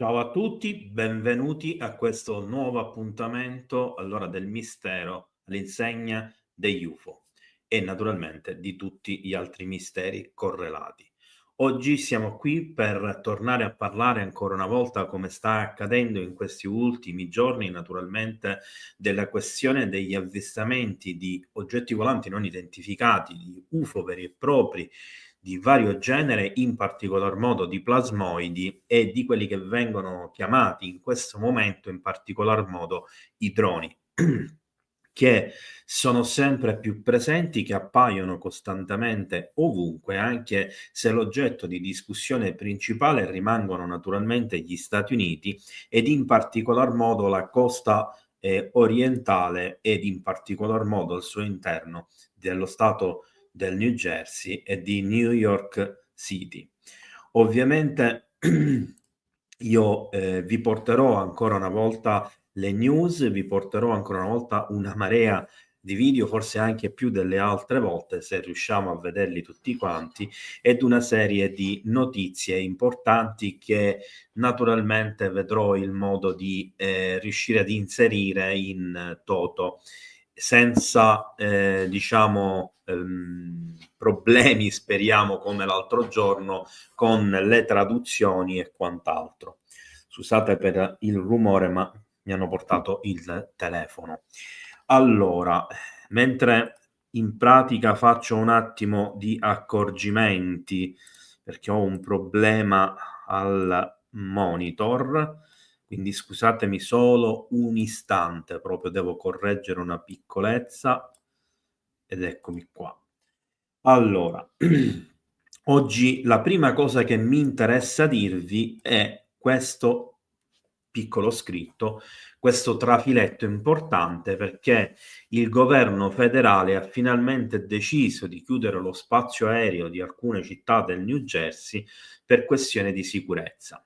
Ciao a tutti, benvenuti a questo nuovo appuntamento all'ora del mistero all'insegna degli UFO e naturalmente di tutti gli altri misteri correlati. Oggi siamo qui per tornare a parlare ancora una volta, come sta accadendo in questi ultimi giorni, naturalmente della questione degli avvistamenti di oggetti volanti non identificati, di UFO veri e propri, di vario genere, in particolar modo di plasmoidi e di quelli che vengono chiamati in questo momento in particolar modo i droni, che sono sempre più presenti, che appaiono costantemente ovunque, anche se l'oggetto di discussione principale rimangono naturalmente gli Stati Uniti ed in particolar modo la costa, orientale ed in particolar modo al suo interno dello stato del New Jersey e di New York City. Ovviamente io, vi porterò ancora una volta le news, vi porterò ancora una volta una marea di video, forse anche più delle altre volte, se riusciamo a vederli tutti quanti, ed una serie di notizie importanti che naturalmente vedrò il modo di, riuscire ad inserire in toto senza, problemi, speriamo, come l'altro giorno con le traduzioni e quant'altro. Scusate per il rumore, ma mi hanno portato il telefono. Allora, mentre in pratica faccio un attimo di accorgimenti, perché ho un problema al monitor, quindi scusatemi solo un istante, proprio devo correggere una piccolezza ed eccomi qua. Allora, oggi la prima cosa che mi interessa dirvi è questo piccolo scritto, questo trafiletto importante, perché il governo federale ha finalmente deciso di chiudere lo spazio aereo di alcune città del New Jersey per questione di sicurezza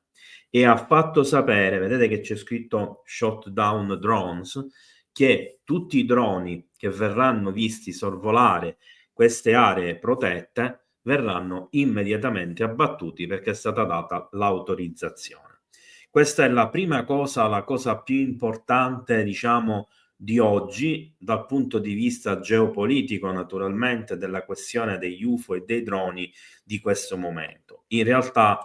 e ha fatto sapere, vedete che c'è scritto shot down drones, che tutti i droni che verranno visti sorvolare queste aree protette verranno immediatamente abbattuti perché è stata data l'autorizzazione. Questa è la prima cosa, la cosa più importante, diciamo, di oggi dal punto di vista geopolitico, naturalmente, della questione degli UFO e dei droni di questo momento. In realtà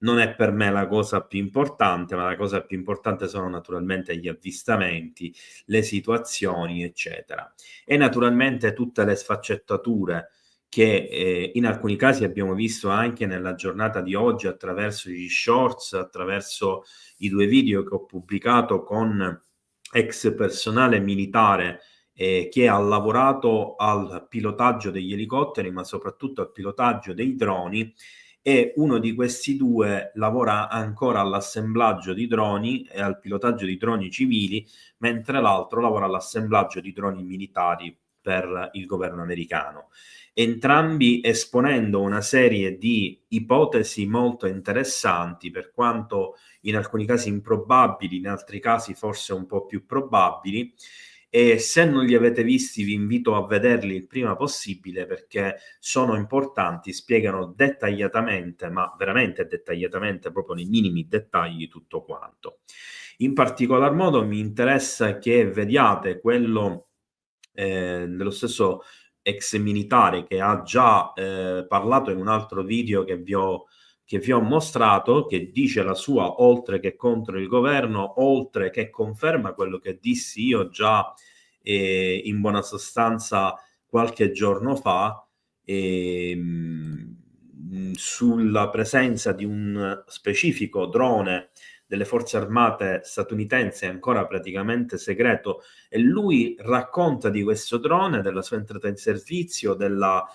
non è per me la cosa più importante, ma la cosa più importante sono naturalmente gli avvistamenti, le situazioni, eccetera. E naturalmente tutte le sfaccettature che, in alcuni casi abbiamo visto anche nella giornata di oggi attraverso gli shorts, attraverso i 2 video che ho pubblicato con ex personale militare, che ha lavorato al pilotaggio degli elicotteri, ma soprattutto al pilotaggio dei droni, e uno di questi 2 lavora ancora all'assemblaggio di droni e al pilotaggio di droni civili, mentre l'altro lavora all'assemblaggio di droni militari per il governo americano. Entrambi esponendo una serie di ipotesi molto interessanti, per quanto in alcuni casi improbabili, in altri casi forse un po' più probabili, e se non li avete visti vi invito a vederli il prima possibile perché sono importanti, spiegano dettagliatamente, ma veramente dettagliatamente, proprio nei minimi dettagli tutto quanto. In particolar modo mi interessa che vediate quello, dello stesso ex militare che ha già, parlato in un altro video che vi ho mostrato, che dice la sua oltre che contro il governo, oltre che conferma quello che dissi io già, in buona sostanza qualche giorno fa, sulla presenza di un specifico drone delle forze armate statunitensi ancora praticamente segreto, e lui racconta di questo drone, della sua entrata in servizio, della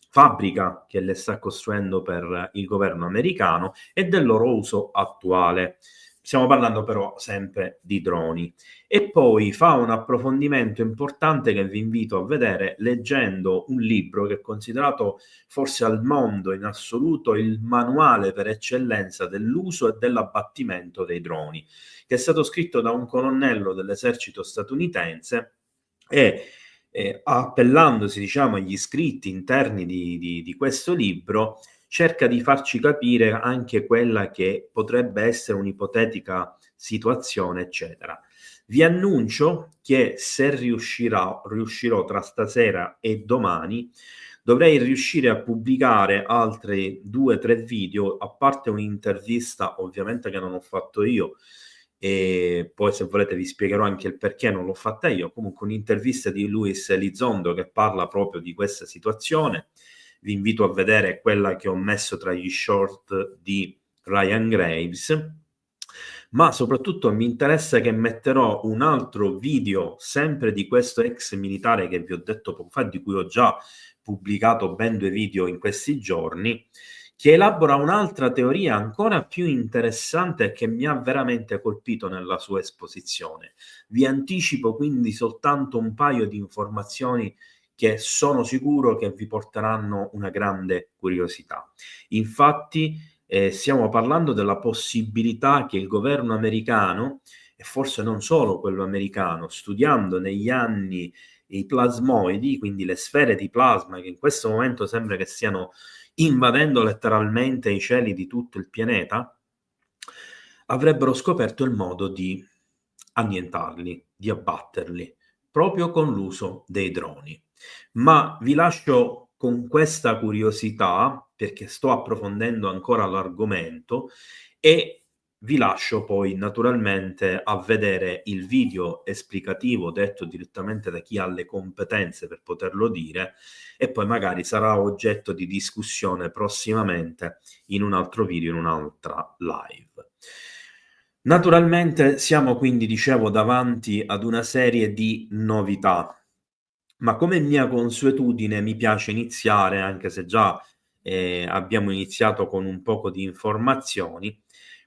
fabbrica che le sta costruendo per il governo americano e del loro uso attuale. Stiamo parlando però sempre di droni. E poi fa un approfondimento importante che vi invito a vedere leggendo un libro che è considerato forse al mondo in assoluto il manuale per eccellenza dell'uso e dell'abbattimento dei droni, che è stato scritto da un colonnello dell'esercito statunitense e, appellandosi diciamo agli scritti interni di questo libro, cerca di farci capire anche quella che potrebbe essere un'ipotetica situazione, eccetera. Vi annuncio che se riuscirò tra stasera e domani, dovrei riuscire a pubblicare altri 2-3 video, a parte un'intervista ovviamente che non ho fatto io, e poi se volete vi spiegherò anche il perché non l'ho fatta io. Comunque un'intervista di Luis Elizondo che parla proprio di questa situazione. Vi invito a vedere quella che ho messo tra gli short di Ryan Graves, ma soprattutto mi interessa che metterò un altro video sempre di questo ex militare che vi ho detto poco fa, di cui ho già pubblicato ben 2 video in questi giorni, che elabora un'altra teoria ancora più interessante e che mi ha veramente colpito nella sua esposizione. Vi anticipo quindi soltanto un paio di informazioni che sono sicuro che vi porteranno una grande curiosità. Infatti, stiamo parlando della possibilità che il governo americano, e forse non solo quello americano, studiando negli anni i plasmoidi, quindi le sfere di plasma che in questo momento sembra che stiano invadendo letteralmente i cieli di tutto il pianeta, avrebbero scoperto il modo di annientarli, di abbatterli, proprio con l'uso dei droni. Ma vi lascio con questa curiosità, perché sto approfondendo ancora l'argomento, e vi lascio poi naturalmente a vedere il video esplicativo detto direttamente da chi ha le competenze per poterlo dire, e poi magari sarà oggetto di discussione prossimamente in un altro video, in un'altra live. Naturalmente siamo quindi, dicevo, davanti ad una serie di novità, ma come mia consuetudine mi piace iniziare, anche se già abbiamo iniziato con un poco di informazioni,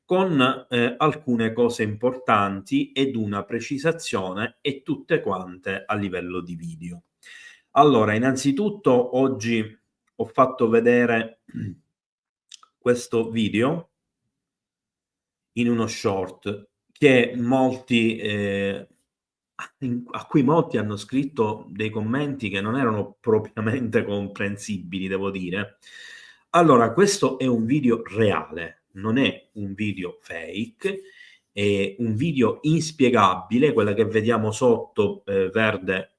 con alcune cose importanti ed una precisazione, e tutte quante a livello di video. Allora, innanzitutto oggi ho fatto vedere questo video in uno short che molti a cui molti hanno scritto dei commenti che non erano propriamente comprensibili, devo dire. Allora, questo è un video reale, non è un video fake, è un video inspiegabile. Quella che vediamo sotto, verde,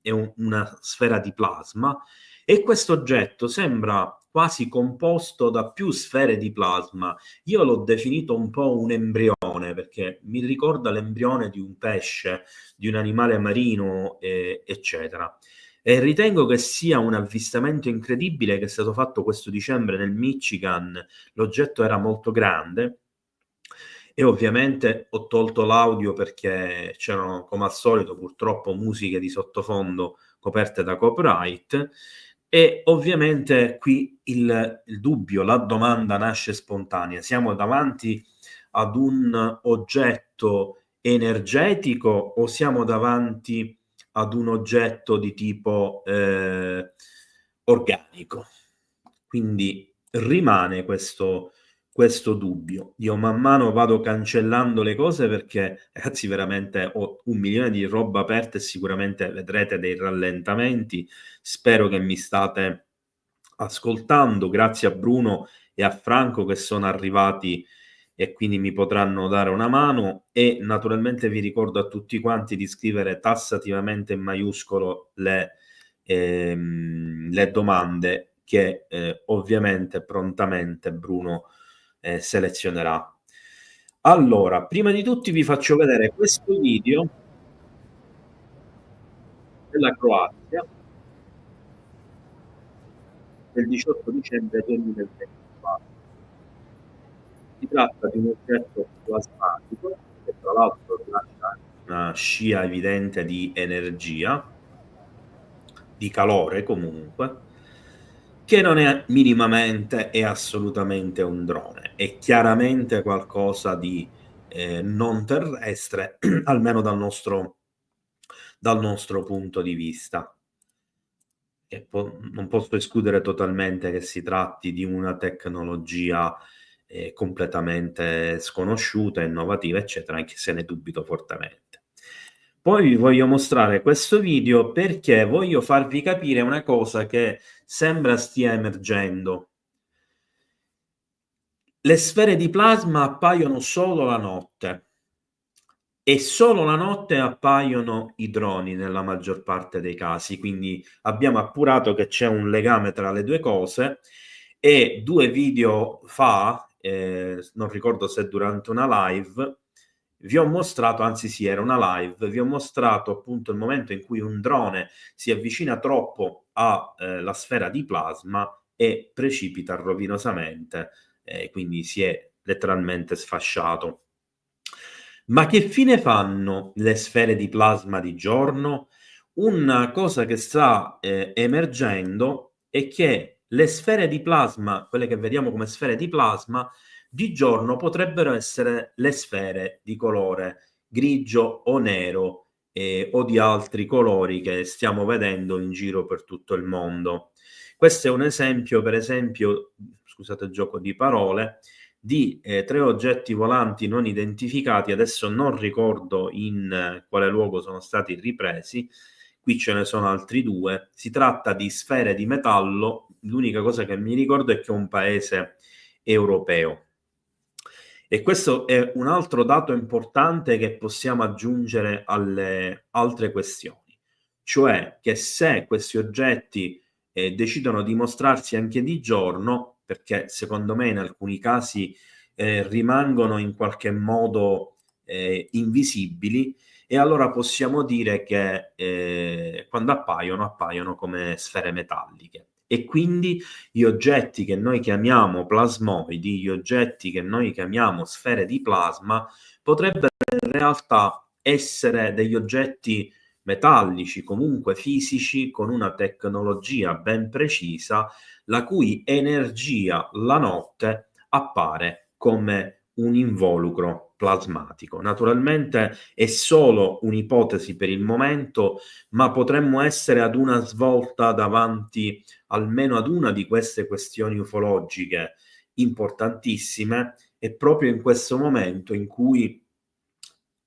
è una sfera di plasma, e questo oggetto sembra quasi composto da più sfere di plasma. Io l'ho definito un po' un embrione, perché mi ricorda l'embrione di un pesce, di un animale marino, eccetera. E ritengo che sia un avvistamento incredibile che è stato fatto questo dicembre nel Michigan. L'oggetto era molto grande e ovviamente ho tolto l'audio perché c'erano, come al solito, purtroppo musiche di sottofondo coperte da copyright. E ovviamente qui il dubbio, la domanda nasce spontanea: siamo davanti ad un oggetto energetico o siamo davanti ad un oggetto di tipo organico? Quindi rimane questo dubbio. Io man mano vado cancellando le cose perché, ragazzi, veramente ho 1.000.000 di roba aperta e sicuramente vedrete dei rallentamenti. Spero che mi state ascoltando. Grazie a Bruno e a Franco che sono arrivati e quindi mi potranno dare una mano, e naturalmente vi ricordo a tutti quanti di scrivere tassativamente in maiuscolo le domande che ovviamente prontamente Bruno selezionerà. Allora, prima di tutti vi faccio vedere questo video della Croazia del 18 dicembre 2024. Si tratta di un oggetto plasmatico che tra l'altro rilascia una scia evidente di energia, di calore comunque, che non è minimamente e assolutamente un drone, è chiaramente qualcosa di non terrestre, almeno dal nostro punto di vista. E non posso escludere totalmente che si tratti di una tecnologia completamente sconosciuta, innovativa, eccetera, anche se ne dubito fortemente. Poi vi voglio mostrare questo video perché voglio farvi capire una cosa che sembra stia emergendo. Le sfere di plasma appaiono solo la notte e solo la notte appaiono i droni nella maggior parte dei casi, quindi abbiamo appurato che c'è un legame tra le due cose e 2 video fa, non ricordo se durante una live, vi ho mostrato, anzi sì, era una live, vi ho mostrato appunto il momento in cui un drone si avvicina troppo a la sfera di plasma e precipita rovinosamente, quindi si è letteralmente sfasciato. Ma che fine fanno le sfere di plasma di giorno? Una cosa che sta emergendo è che le sfere di plasma, quelle che vediamo come sfere di plasma, di giorno potrebbero essere le sfere di colore grigio o nero, o di altri colori che stiamo vedendo in giro per tutto il mondo. Questo è un esempio, per esempio, scusate il gioco di parole, di 3 oggetti volanti non identificati, adesso non ricordo in quale luogo sono stati ripresi, qui ce ne sono altri 2, si tratta di sfere di metallo, l'unica cosa che mi ricordo è che è un paese europeo. E questo è un altro dato importante che possiamo aggiungere alle altre questioni, cioè che se questi oggetti decidono di mostrarsi anche di giorno, perché secondo me in alcuni casi rimangono in qualche modo invisibili, e allora possiamo dire che quando appaiono come sfere metalliche. E quindi gli oggetti che noi chiamiamo plasmoidi, gli oggetti che noi chiamiamo sfere di plasma, potrebbero in realtà essere degli oggetti metallici, comunque fisici, con una tecnologia ben precisa, la cui energia la notte appare come un involucro plasmatico. Naturalmente è solo un'ipotesi per il momento, ma potremmo essere ad una svolta davanti almeno ad una di queste questioni ufologiche importantissime, è proprio in questo momento in cui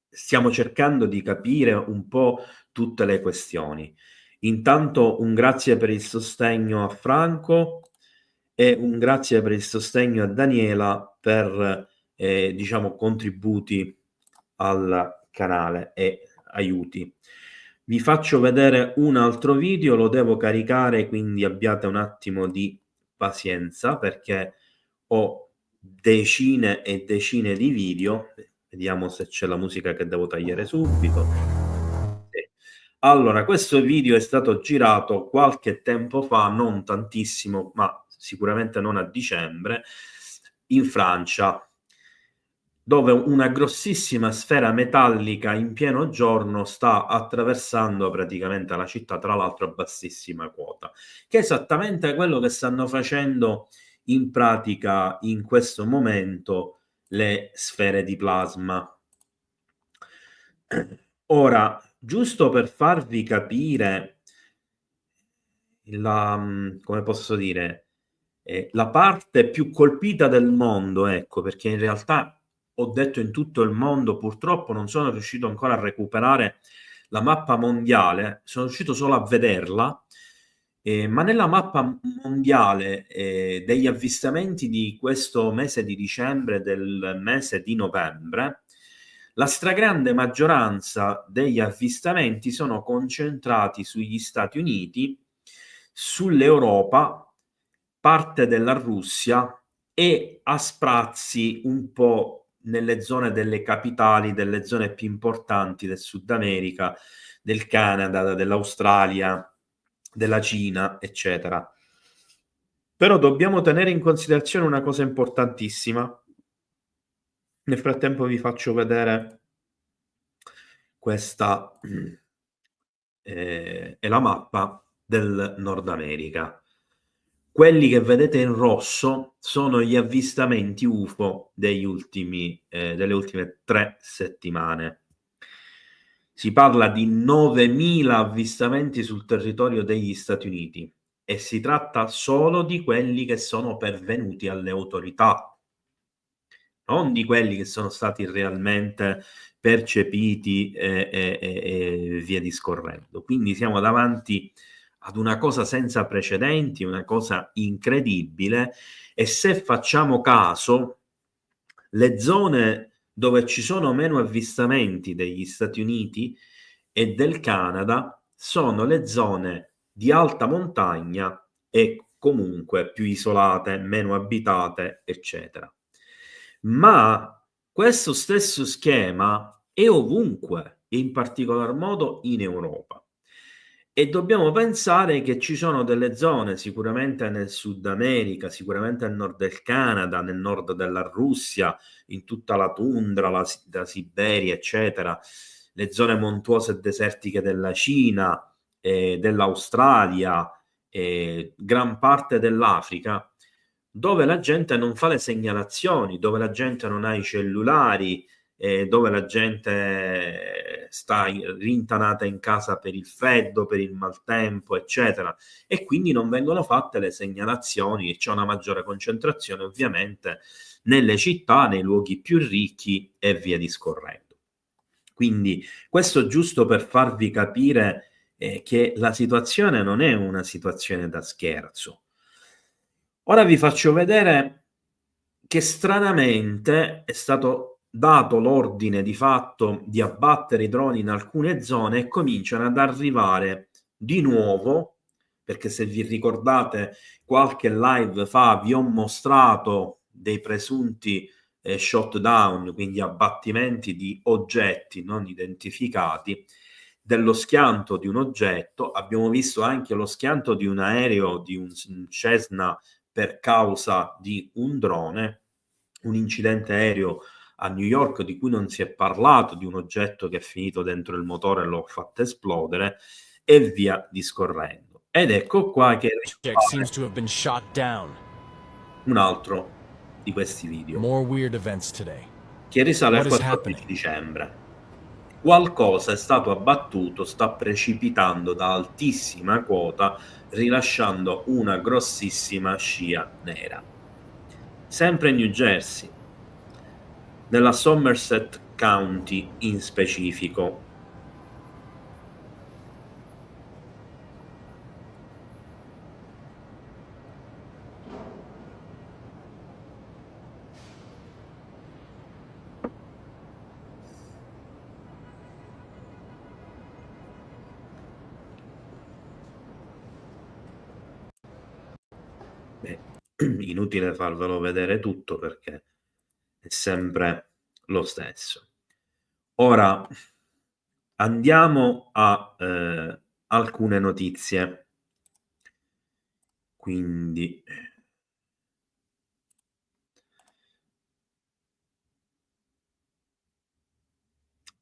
stiamo cercando di capire un po' tutte le questioni. Intanto un grazie per il sostegno a Franco e un grazie per il sostegno a Daniela per diciamo contributi al canale e aiuti. Vi faccio vedere un altro video, lo devo caricare, quindi abbiate un attimo di pazienza perché ho decine e decine di video. Vediamo se c'è la musica che devo tagliare subito. Sì. Allora, questo video è stato girato qualche tempo fa, non tantissimo, ma sicuramente non a dicembre, in Francia, dove una grossissima sfera metallica in pieno giorno sta attraversando praticamente la città, tra l'altro a bassissima quota, che è esattamente quello che stanno facendo in pratica in questo momento le sfere di plasma. Ora, giusto per farvi capire come posso dire, la parte più colpita del mondo, ecco, perché in realtà ho detto in tutto il mondo, purtroppo non sono riuscito ancora a recuperare la mappa mondiale, sono riuscito solo a vederla, ma nella mappa mondiale degli avvistamenti di questo mese di dicembre, del mese di novembre, la stragrande maggioranza degli avvistamenti sono concentrati sugli Stati Uniti, sull'Europa, parte della Russia e a sprazzi un po' nelle zone delle capitali, delle zone più importanti del Sud America, del Canada, dell'Australia, della Cina, eccetera. Però dobbiamo tenere in considerazione una cosa importantissima. Nel frattempo vi faccio vedere questa è la mappa del Nord America. Quelli che vedete in rosso sono gli avvistamenti UFO degli delle ultime 3 settimane. Si parla di 9.000 avvistamenti sul territorio degli Stati Uniti e si tratta solo di quelli che sono pervenuti alle autorità, non di quelli che sono stati realmente percepiti e via discorrendo. Quindi siamo davanti ad una cosa senza precedenti, una cosa incredibile, e se facciamo caso Le zone dove ci sono meno avvistamenti degli Stati Uniti e del Canada sono le zone di alta montagna e comunque più isolate, meno abitate, eccetera. Ma questo stesso schema è ovunque, e in particolar modo in Europa. E dobbiamo pensare che ci sono delle zone, sicuramente nel Sud America, sicuramente nel nord del Canada, nel nord della Russia, in tutta la tundra, la Siberia, eccetera, le zone montuose e desertiche della Cina, dell'Australia, gran parte dell'Africa, dove la gente non fa le segnalazioni, dove la gente non ha i cellulari, dove la gente sta rintanata in casa per il freddo, per il maltempo, eccetera, e quindi non vengono fatte le segnalazioni e c'è una maggiore concentrazione ovviamente nelle città, nei luoghi più ricchi e via discorrendo. Quindi questo giusto per farvi capire che la situazione non è una situazione da scherzo. Ora vi faccio vedere che stranamente è stato dato l'ordine di fatto di abbattere i droni in alcune zone e cominciano ad arrivare di nuovo, perché se vi ricordate qualche live fa vi ho mostrato dei presunti shot down, quindi abbattimenti di oggetti non identificati, dello schianto di un oggetto. Abbiamo visto anche lo schianto di un aereo, di un Cessna, per causa di un drone, un incidente aereo a New York di cui non si è parlato, di un oggetto che è finito dentro il motore e lo ha fatto esplodere, e via discorrendo. Ed ecco qua che seems to have been shot down. un altro di questi video, More weird events today. che risale al What is 14 happening? dicembre. Qualcosa è stato abbattuto, sta precipitando da altissima quota, rilasciando una grossissima scia nera. Sempre in New Jersey, nella Somerset County in specifico. Beh, inutile farvelo vedere tutto perché è sempre lo stesso. Ora andiamo a alcune notizie. Quindi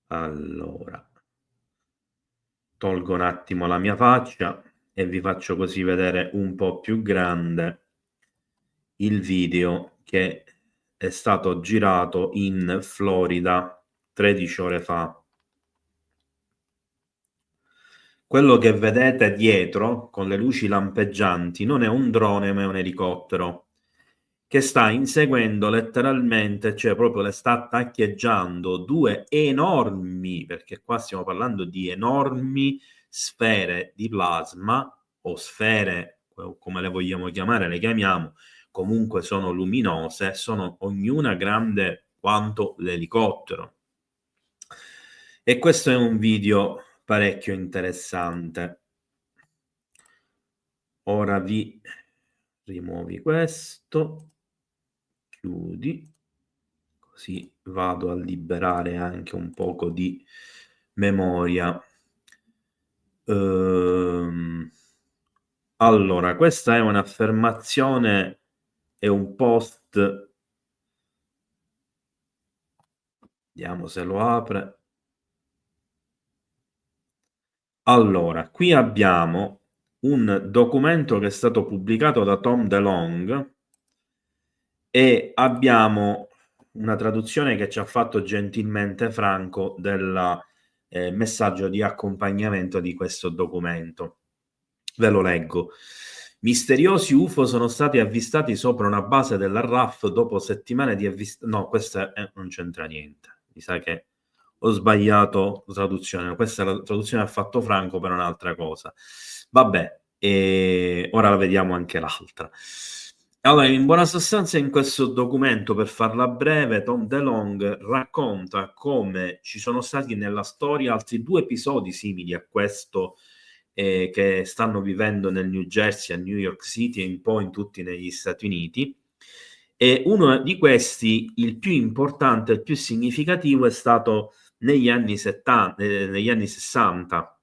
allora tolgo un attimo la mia faccia e vi faccio così vedere un po' più grande il video che è stato girato in Florida 13 ore fa. Quello che vedete dietro con le luci lampeggianti non è un drone ma è un elicottero che sta inseguendo letteralmente, cioè proprio le sta taccheggiando due enormi, perché qua stiamo parlando di enormi sfere di plasma o sfere, come le vogliamo chiamare, le chiamiamo, comunque sono luminose, sono ognuna grande quanto l'elicottero. E questo è un video parecchio interessante. Ora vi rimuovi questo, chiudi, così vado a liberare anche un poco di memoria. Allora, questa è un'affermazione, è un post, vediamo se lo apre. Allora, qui abbiamo un documento che è stato pubblicato da Tom DeLonge e abbiamo una traduzione che ci ha fatto gentilmente Franco del messaggio di accompagnamento di questo documento. Ve lo leggo. Misteriosi UFO sono stati avvistati sopra una base della RAF dopo settimane di no, questa non c'entra niente. Mi sa che ho sbagliato traduzione. Questa è la traduzione che ha fatto Franco per un'altra cosa. Vabbè, ora la vediamo anche l'altra. Allora, in buona sostanza, in questo documento, per farla breve, Tom DeLonge racconta come ci sono stati nella storia altri due episodi simili a questo che stanno vivendo nel New Jersey, a New York City e un po' in tutti negli Stati Uniti. E uno di questi, il più importante, il più significativo, è stato negli anni 70, negli anni 60,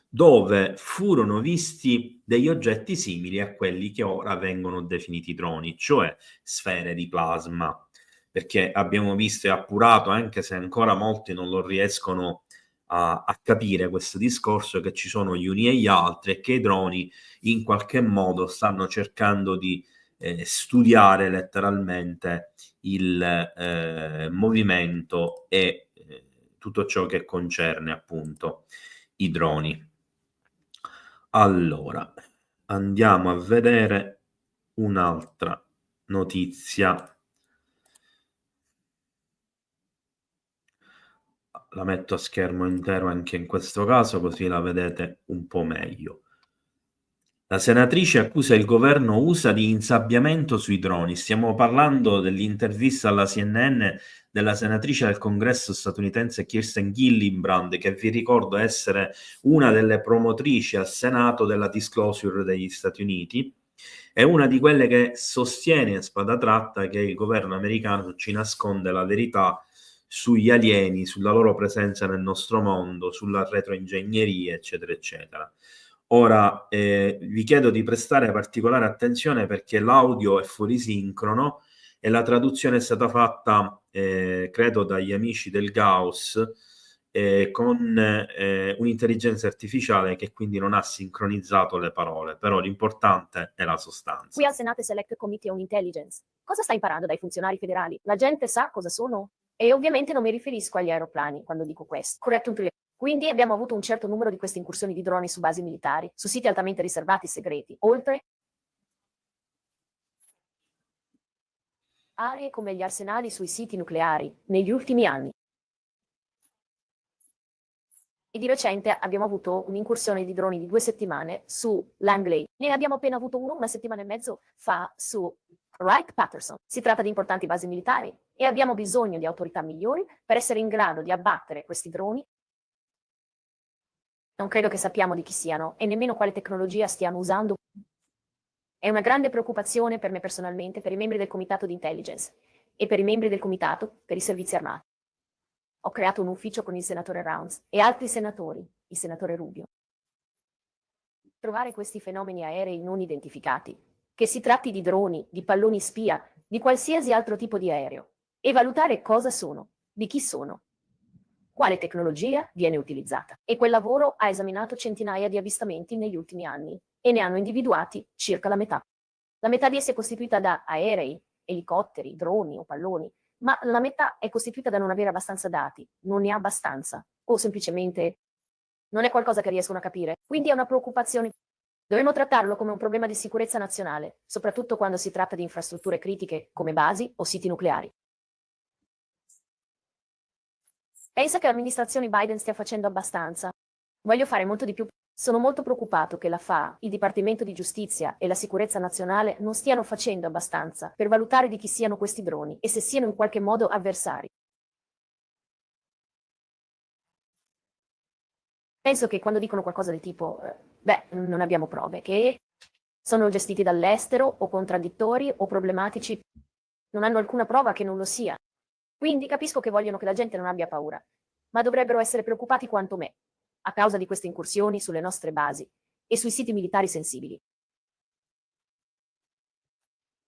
dove furono visti degli oggetti simili a quelli che ora vengono definiti droni, cioè sfere di plasma, perché abbiamo visto e appurato, anche se ancora molti non lo riescono a capire questo discorso, che ci sono gli uni e gli altri e che i droni in qualche modo stanno cercando di studiare letteralmente il movimento e tutto ciò che concerne appunto i droni. Allora, andiamo a vedere un'altra notizia. La metto a schermo intero anche in questo caso, così la vedete un po' meglio. La senatrice accusa il governo USA di insabbiamento sui droni. Stiamo parlando dell'intervista alla CNN della senatrice del congresso statunitense Kirsten Gillibrand, che vi ricordo essere una delle promotrici al Senato della disclosure degli Stati Uniti. È una di quelle che sostiene a spada tratta che il governo americano ci nasconde la verità sugli alieni, sulla loro presenza nel nostro mondo, sulla retroingegneria, eccetera, eccetera. Ora, vi chiedo di prestare particolare attenzione perché l'audio è fuori sincrono e la traduzione è stata fatta, credo, dagli amici del Gauss, con un'intelligenza artificiale che quindi non ha sincronizzato le parole, però l'importante è la sostanza. Qui al Senate Select Committee on Intelligence. Cosa sta imparando dai funzionari federali? La gente sa cosa sono? E ovviamente non mi riferisco agli aeroplani quando dico questo. Corretto. Quindi abbiamo avuto un certo numero di queste incursioni di droni su basi militari, su siti altamente riservati segreti, oltre aree come gli arsenali sui siti nucleari, negli ultimi anni. E di recente abbiamo avuto un'incursione di droni di 2 settimane su Langley. Ne abbiamo appena avuto uno una settimana e mezzo fa su Wright-Patterson. Si tratta di importanti basi militari e abbiamo bisogno di autorità migliori per essere in grado di abbattere questi droni. Non credo che sappiamo di chi siano e nemmeno quale tecnologia stiano usando. È una grande preoccupazione per me personalmente, per i membri del Comitato di Intelligence e per i membri del Comitato per i Servizi Armati. Ho creato un ufficio con il senatore Rounds e altri senatori, il senatore Rubio. Trovare questi fenomeni aerei non identificati, che si tratti di droni, di palloni spia, di qualsiasi altro tipo di aereo, e valutare cosa sono, di chi sono, quale tecnologia viene utilizzata. E quel lavoro ha esaminato centinaia di avvistamenti negli ultimi anni e ne hanno individuati circa la metà. La metà di essi è costituita da aerei, elicotteri, droni o palloni, ma la metà è costituita da non avere abbastanza dati, non ne ha abbastanza, o semplicemente non è qualcosa che riescono a capire. Quindi è una preoccupazione. Dovremmo trattarlo come un problema di sicurezza nazionale, soprattutto quando si tratta di infrastrutture critiche come basi o siti nucleari. Pensa che l'amministrazione Biden stia facendo abbastanza? Voglio fare molto di più. Sono molto preoccupato che la FAA, il Dipartimento di Giustizia e la Sicurezza Nazionale non stiano facendo abbastanza per valutare di chi siano questi droni e se siano in qualche modo avversari. Penso che quando dicono qualcosa del tipo, non abbiamo prove, che sono gestiti dall'estero o contraddittori o problematici, non hanno alcuna prova che non lo sia. Quindi capisco che vogliono che la gente non abbia paura, ma dovrebbero essere preoccupati quanto me, a causa di queste incursioni sulle nostre basi e sui siti militari sensibili.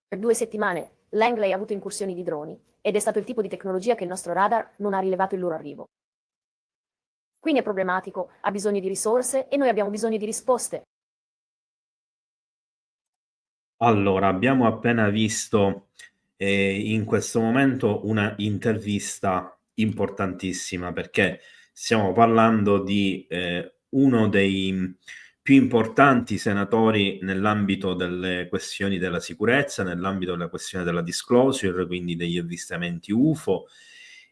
Per 2 settimane Langley ha avuto incursioni di droni ed è stato il tipo di tecnologia che il nostro radar non ha rilevato il loro arrivo. Quindi è problematico, ha bisogno di risorse e noi abbiamo bisogno di risposte. Allora, abbiamo appena visto in questo momento una intervista importantissima perché stiamo parlando di uno dei più importanti senatori nell'ambito delle questioni della sicurezza, nell'ambito della questione della disclosure, quindi degli avvistamenti UFO,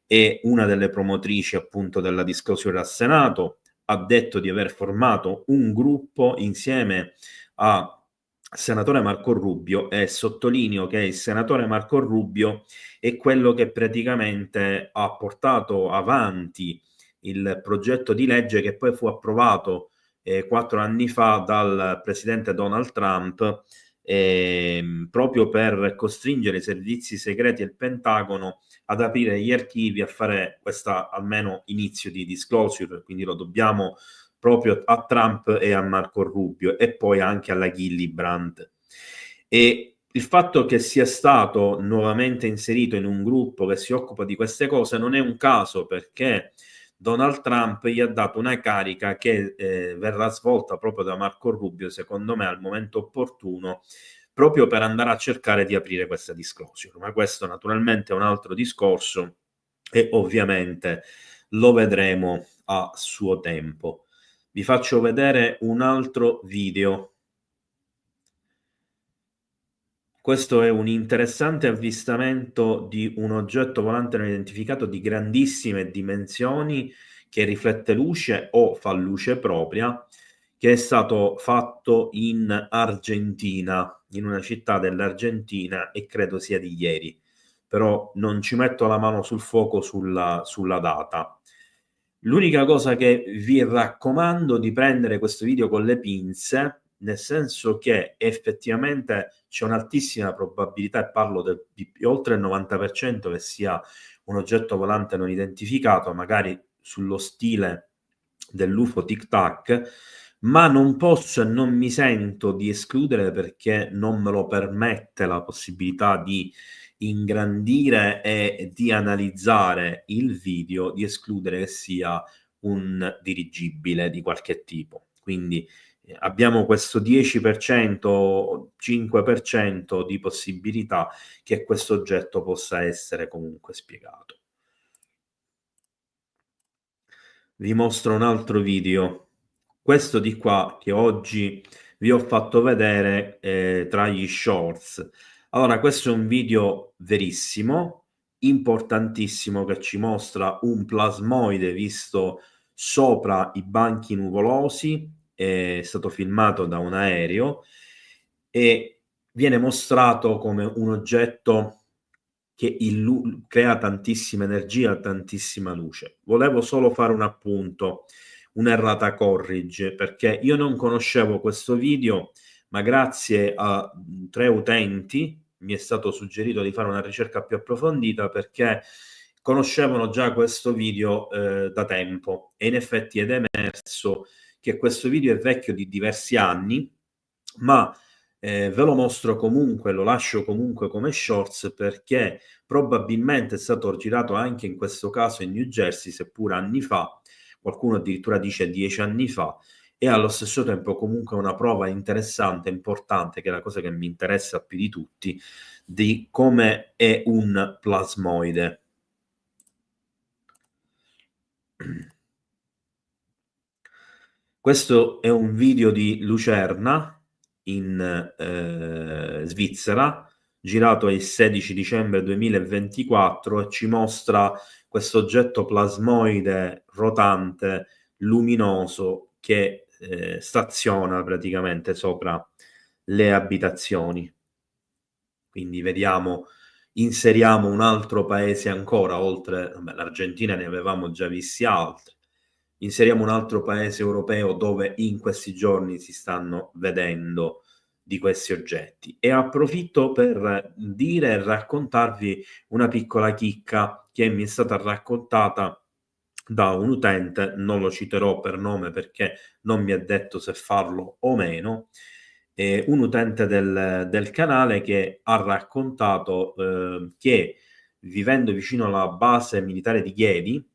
e una delle promotrici appunto della disclosure al Senato. Ha detto di aver formato un gruppo insieme a senatore Marco Rubio, e sottolineo che il senatore Marco Rubio è quello che praticamente ha portato avanti il progetto di legge che poi fu approvato 4 anni fa dal presidente Donald Trump, proprio per costringere i servizi segreti e il Pentagono ad aprire gli archivi, a fare questa almeno inizio di disclosure, quindi lo dobbiamo proprio a Trump e a Marco Rubio, e poi anche alla Gillibrand. E il fatto che sia stato nuovamente inserito in un gruppo che si occupa di queste cose non è un caso, perché Donald Trump gli ha dato una carica che verrà svolta proprio da Marco Rubio, secondo me al momento opportuno, proprio per andare a cercare di aprire questa disclosure. Ma questo naturalmente è un altro discorso e ovviamente lo vedremo a suo tempo. Vi faccio vedere un altro video. Questo è un interessante avvistamento di un oggetto volante non identificato di grandissime dimensioni, che riflette luce o fa luce propria, che è stato fatto in Argentina, in una città dell'Argentina, e credo sia di ieri, però non ci metto la mano sul fuoco sulla data. L'unica cosa che vi raccomando di prendere questo video con le pinze, nel senso che effettivamente c'è un'altissima probabilità, e parlo di oltre il 90%, che sia un oggetto volante non identificato, magari sullo stile dell'UFO Tic Tac, ma non posso e non mi sento di escludere, perché non me lo permette la possibilità di ingrandire e di analizzare il video, di escludere che sia un dirigibile di qualche tipo. Quindi abbiamo questo 10%, 5% di possibilità che questo oggetto possa essere comunque spiegato. Vi mostro un altro video, questo di qua che oggi vi ho fatto vedere tra gli shorts. Allora, questo è un video verissimo, importantissimo, che ci mostra un plasmoide visto sopra i banchi nuvolosi, è stato filmato da un aereo e viene mostrato come un oggetto che crea tantissima energia, tantissima luce. Volevo solo fare un appunto, un'errata corrige, perché io non conoscevo questo video, ma grazie a 3 utenti mi è stato suggerito di fare una ricerca più approfondita, perché conoscevano già questo video da tempo, e in effetti ed è emerso che questo video è vecchio di diversi anni, ma ve lo mostro comunque, lo lascio comunque come shorts, perché probabilmente è stato girato anche in questo caso in New Jersey, seppur anni fa, qualcuno addirittura dice 10 anni fa, e allo stesso tempo comunque una prova interessante, importante, che è la cosa che mi interessa più di tutti, di come è un plasmoide. Questo è un video di Lucerna in Svizzera, girato il 16 dicembre 2024, e ci mostra questo oggetto plasmoide rotante luminoso che staziona praticamente sopra le abitazioni. Quindi vediamo, inseriamo un altro paese ancora, oltre l'Argentina, ne avevamo già visti altri. Inseriamo un altro paese europeo dove in questi giorni si stanno vedendo di questi oggetti, e approfitto per dire e raccontarvi una piccola chicca che mi è stata raccontata da un utente. Non lo citerò per nome perché non mi ha detto se farlo o meno. Un utente del canale che ha raccontato che, vivendo vicino alla base militare di Chiedi,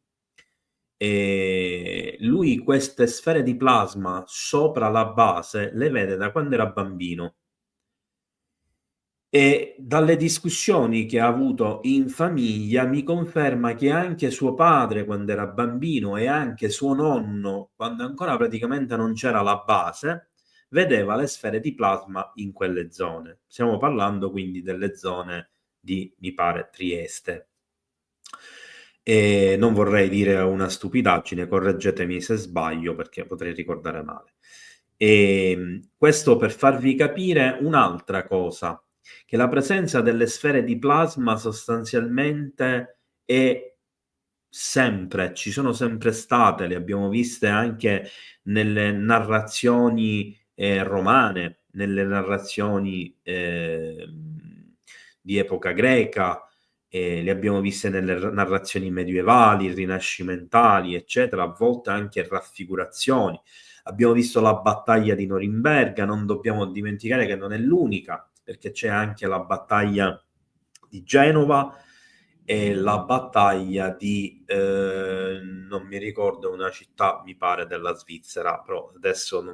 e lui queste sfere di plasma sopra la base le vede da quando era bambino, e dalle discussioni che ha avuto in famiglia mi conferma che anche suo padre, quando era bambino, e anche suo nonno, quando ancora praticamente non c'era la base, vedeva le sfere di plasma in quelle zone. Stiamo parlando quindi delle zone di, mi pare, Trieste. E non vorrei dire una stupidaggine, correggetemi se sbaglio, perché potrei ricordare male. E questo per farvi capire un'altra cosa, che la presenza delle sfere di plasma sostanzialmente è sempre, ci sono sempre state, le abbiamo viste anche nelle narrazioni romane, nelle narrazioni di epoca greca, le abbiamo viste nelle narrazioni medievali, rinascimentali, eccetera, a volte anche raffigurazioni. Abbiamo visto la battaglia di Norimberga, non dobbiamo dimenticare che non è l'unica, perché c'è anche la battaglia di Genova e la battaglia di non mi ricordo una città, mi pare della Svizzera, però adesso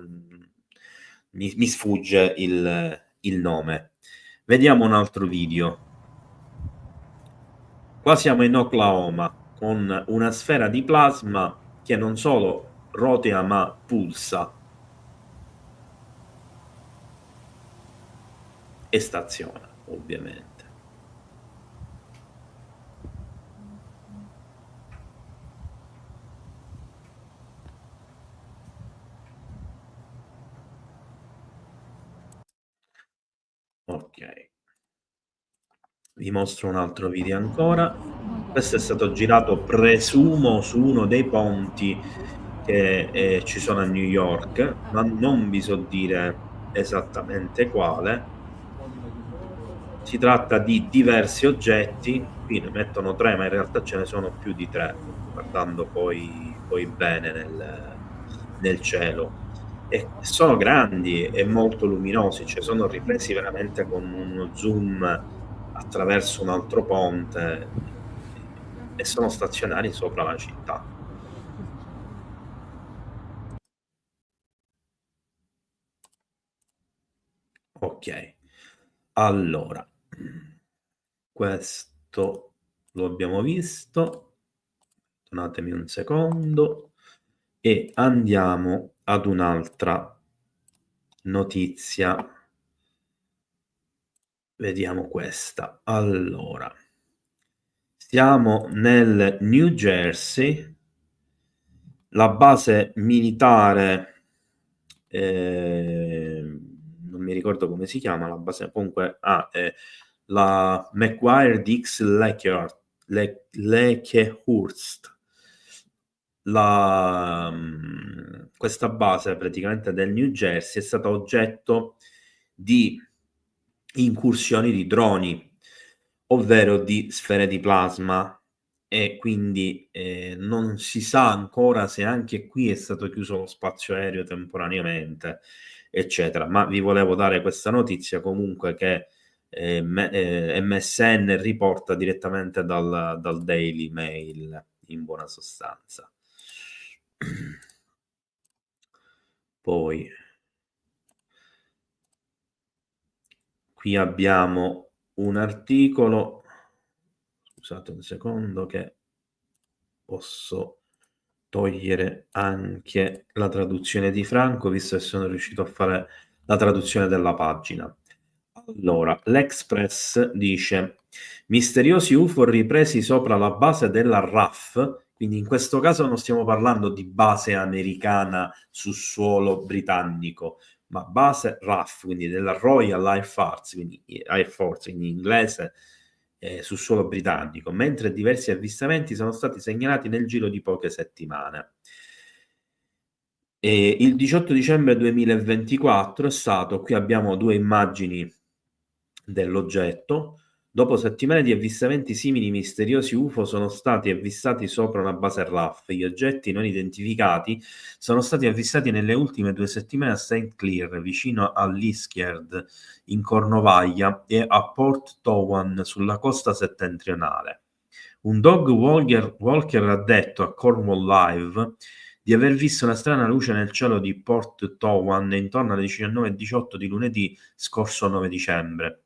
mi sfugge il nome. Vediamo un altro video. Qua siamo in Oklahoma con una sfera di plasma che non solo rotea ma pulsa e staziona, ovviamente. Ok, vi mostro un altro video ancora. Questo è stato girato, presumo, su uno dei ponti che ci sono a New York, ma non vi so dire esattamente quale. Si tratta di diversi oggetti, qui ne mettono 3, ma in realtà ce ne sono più di 3, guardando poi bene nel cielo. E sono grandi e molto luminosi, cioè sono ripresi veramente con uno zoom attraverso un altro ponte e sono stazionari sopra la città. Ok, allora, questo lo abbiamo visto, donatemi un secondo e andiamo ad un'altra notizia. Vediamo questa. Allora, siamo nel New Jersey, la base militare, non mi ricordo come si chiama la base, comunque, la McGuire Dix Lakehurst. Questa base praticamente del New Jersey è stata oggetto di incursioni di droni, ovvero di sfere di plasma, e quindi non si sa ancora se anche qui è stato chiuso lo spazio aereo temporaneamente, eccetera. Ma vi volevo dare questa notizia comunque che MSN riporta direttamente dal Daily Mail, in buona sostanza. Poi qui abbiamo un articolo, scusate un secondo che posso togliere anche la traduzione di Franco, visto che sono riuscito a fare la traduzione della pagina. Allora, l'Express dice: misteriosi UFO ripresi sopra la base della RAF, quindi in questo caso non stiamo parlando di base americana su suolo britannico, ma base RAF, quindi della Royal Air Force, quindi in inglese, su suolo britannico, mentre diversi avvistamenti sono stati segnalati nel giro di poche settimane. E il 18 dicembre 2024 è stato, qui abbiamo due immagini dell'oggetto. Dopo settimane di avvistamenti simili, misteriosi UFO sono stati avvistati sopra una base RAF. Gli oggetti non identificati sono stati avvistati nelle ultime 2 settimane a St. Clair, vicino a Liskeard, in Cornovaglia, e a Port Towan, sulla costa settentrionale. Un dog walker ha detto a Cornwall Live di aver visto una strana luce nel cielo di Port Towan intorno alle 19:18 di lunedì scorso 9 dicembre.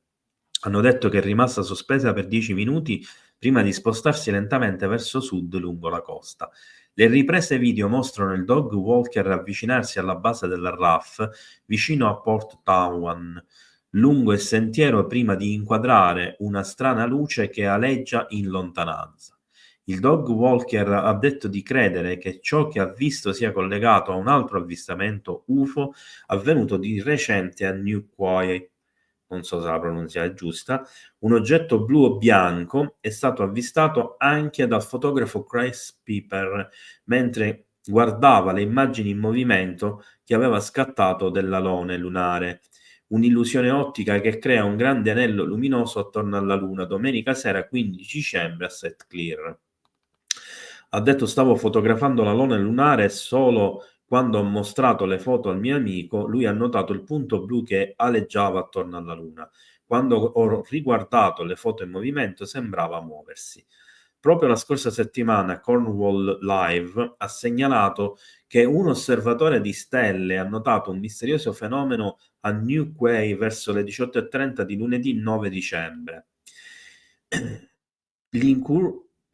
Hanno detto che è rimasta sospesa per 10 minuti prima di spostarsi lentamente verso sud lungo la costa. Le riprese video mostrano il dog walker avvicinarsi alla base della RAF vicino a Port Towan, lungo il sentiero, prima di inquadrare una strana luce che aleggia in lontananza. Il dog walker ha detto di credere che ciò che ha visto sia collegato a un altro avvistamento UFO avvenuto di recente a New Quay, non so se la pronuncia è giusta. Un oggetto blu o bianco è stato avvistato anche dal fotografo Chris Piper mentre guardava le immagini in movimento che aveva scattato dell'alone lunare. Un'illusione ottica che crea un grande anello luminoso attorno alla Luna, domenica sera 15 dicembre a Set Clear. Ha detto: stavo fotografando l'alone lunare e solo quando ho mostrato le foto al mio amico, lui ha notato il punto blu che aleggiava attorno alla Luna. Quando ho riguardato le foto in movimento sembrava muoversi. Proprio la scorsa settimana Cornwall Live ha segnalato che un osservatore di stelle ha notato un misterioso fenomeno a New Quay verso le 18:30 di lunedì 9 dicembre.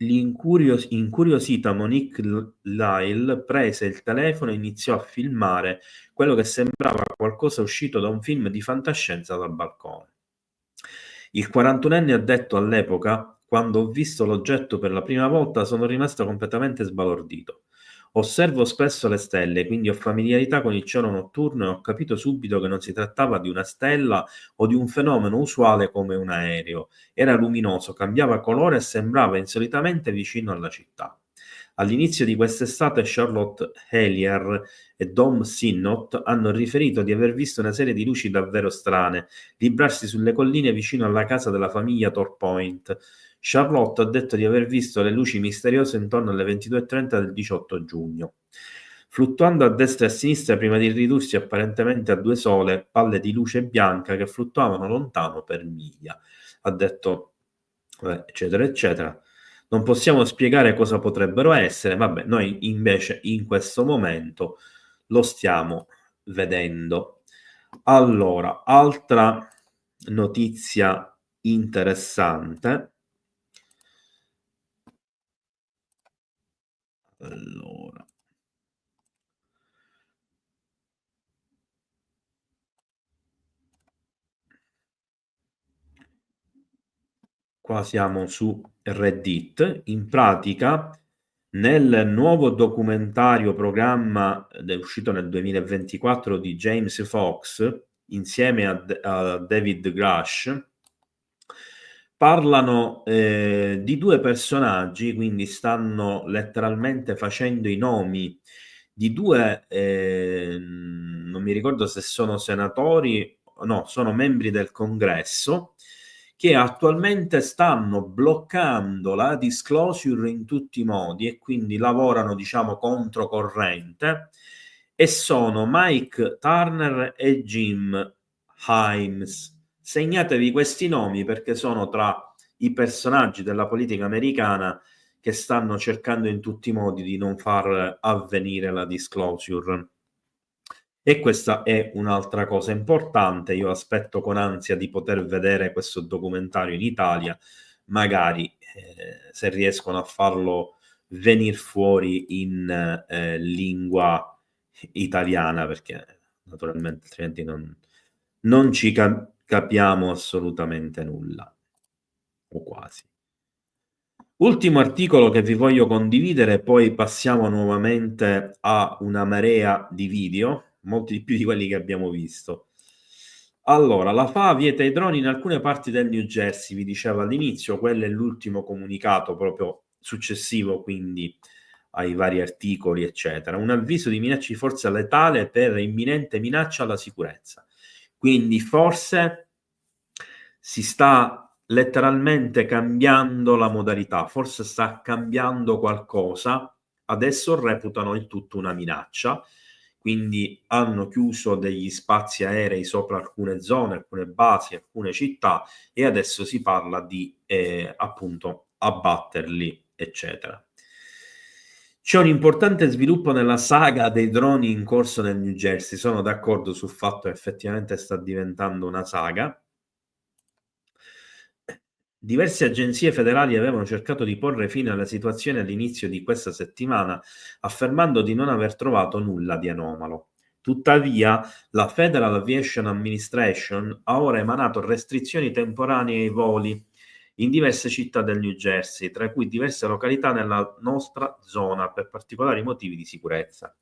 Incuriosita Monique Lyle prese il telefono e iniziò a filmare quello che sembrava qualcosa uscito da un film di fantascienza dal balcone. Il 41enne ha detto all'epoca: quando ho visto l'oggetto per la prima volta sono rimasto completamente sbalordito. Osservo spesso le stelle, quindi ho familiarità con il cielo notturno e ho capito subito che non si trattava di una stella o di un fenomeno usuale come un aereo. Era luminoso, cambiava colore e sembrava insolitamente vicino alla città. All'inizio di quest'estate Charlotte Helier e Dom Sinnott hanno riferito di aver visto una serie di luci davvero strane librarsi sulle colline vicino alla casa della famiglia Torpoint. Charlotte ha detto di aver visto le luci misteriose intorno alle 22:30 del 18 giugno. Fluttuando a destra e a sinistra prima di ridursi apparentemente a due sole palle di luce bianca che fluttuavano lontano per miglia. Ha detto, eccetera, eccetera. Non possiamo spiegare cosa potrebbero essere, vabbè, noi invece in questo momento lo stiamo vedendo. Allora, altra notizia interessante. Allora, qua siamo su Reddit. In pratica, nel nuovo documentario programma uscito nel 2024 di James Fox, insieme a David Grush, parlano di due personaggi, quindi stanno letteralmente facendo i nomi di due, non mi ricordo se sono senatori, no, sono membri del Congresso, che attualmente stanno bloccando la disclosure in tutti i modi e quindi lavorano, diciamo, controcorrente, e sono Mike Turner e Jim Himes. Segnatevi questi nomi perché sono tra i personaggi della politica americana che stanno cercando in tutti i modi di non far avvenire la disclosure. E questa è un'altra cosa importante. Io aspetto con ansia di poter vedere questo documentario in Italia, magari se riescono a farlo venire fuori in lingua italiana, perché naturalmente altrimenti non ci capiamo assolutamente nulla, o quasi. Ultimo articolo che vi voglio condividere, poi passiamo nuovamente a una marea di video, molti di più di quelli che abbiamo visto. Allora, la FAA vieta i droni in alcune parti del New Jersey, vi dicevo all'inizio, quello è l'ultimo comunicato proprio successivo, quindi ai vari articoli, eccetera. Un avviso di minaccia di forza letale per imminente minaccia alla sicurezza. Quindi forse si sta letteralmente cambiando la modalità, forse sta cambiando qualcosa, adesso reputano il tutto una minaccia, quindi hanno chiuso degli spazi aerei sopra alcune zone, alcune basi, alcune città, e adesso si parla di appunto abbatterli, eccetera. C'è un importante sviluppo nella saga dei droni in corso nel New Jersey, sono d'accordo sul fatto che effettivamente sta diventando una saga. Diverse agenzie federali avevano cercato di porre fine alla situazione all'inizio di questa settimana, affermando di non aver trovato nulla di anomalo. Tuttavia, la Federal Aviation Administration ha ora emanato restrizioni temporanee ai voli in diverse città del New Jersey, tra cui diverse località nella nostra zona per particolari motivi di sicurezza.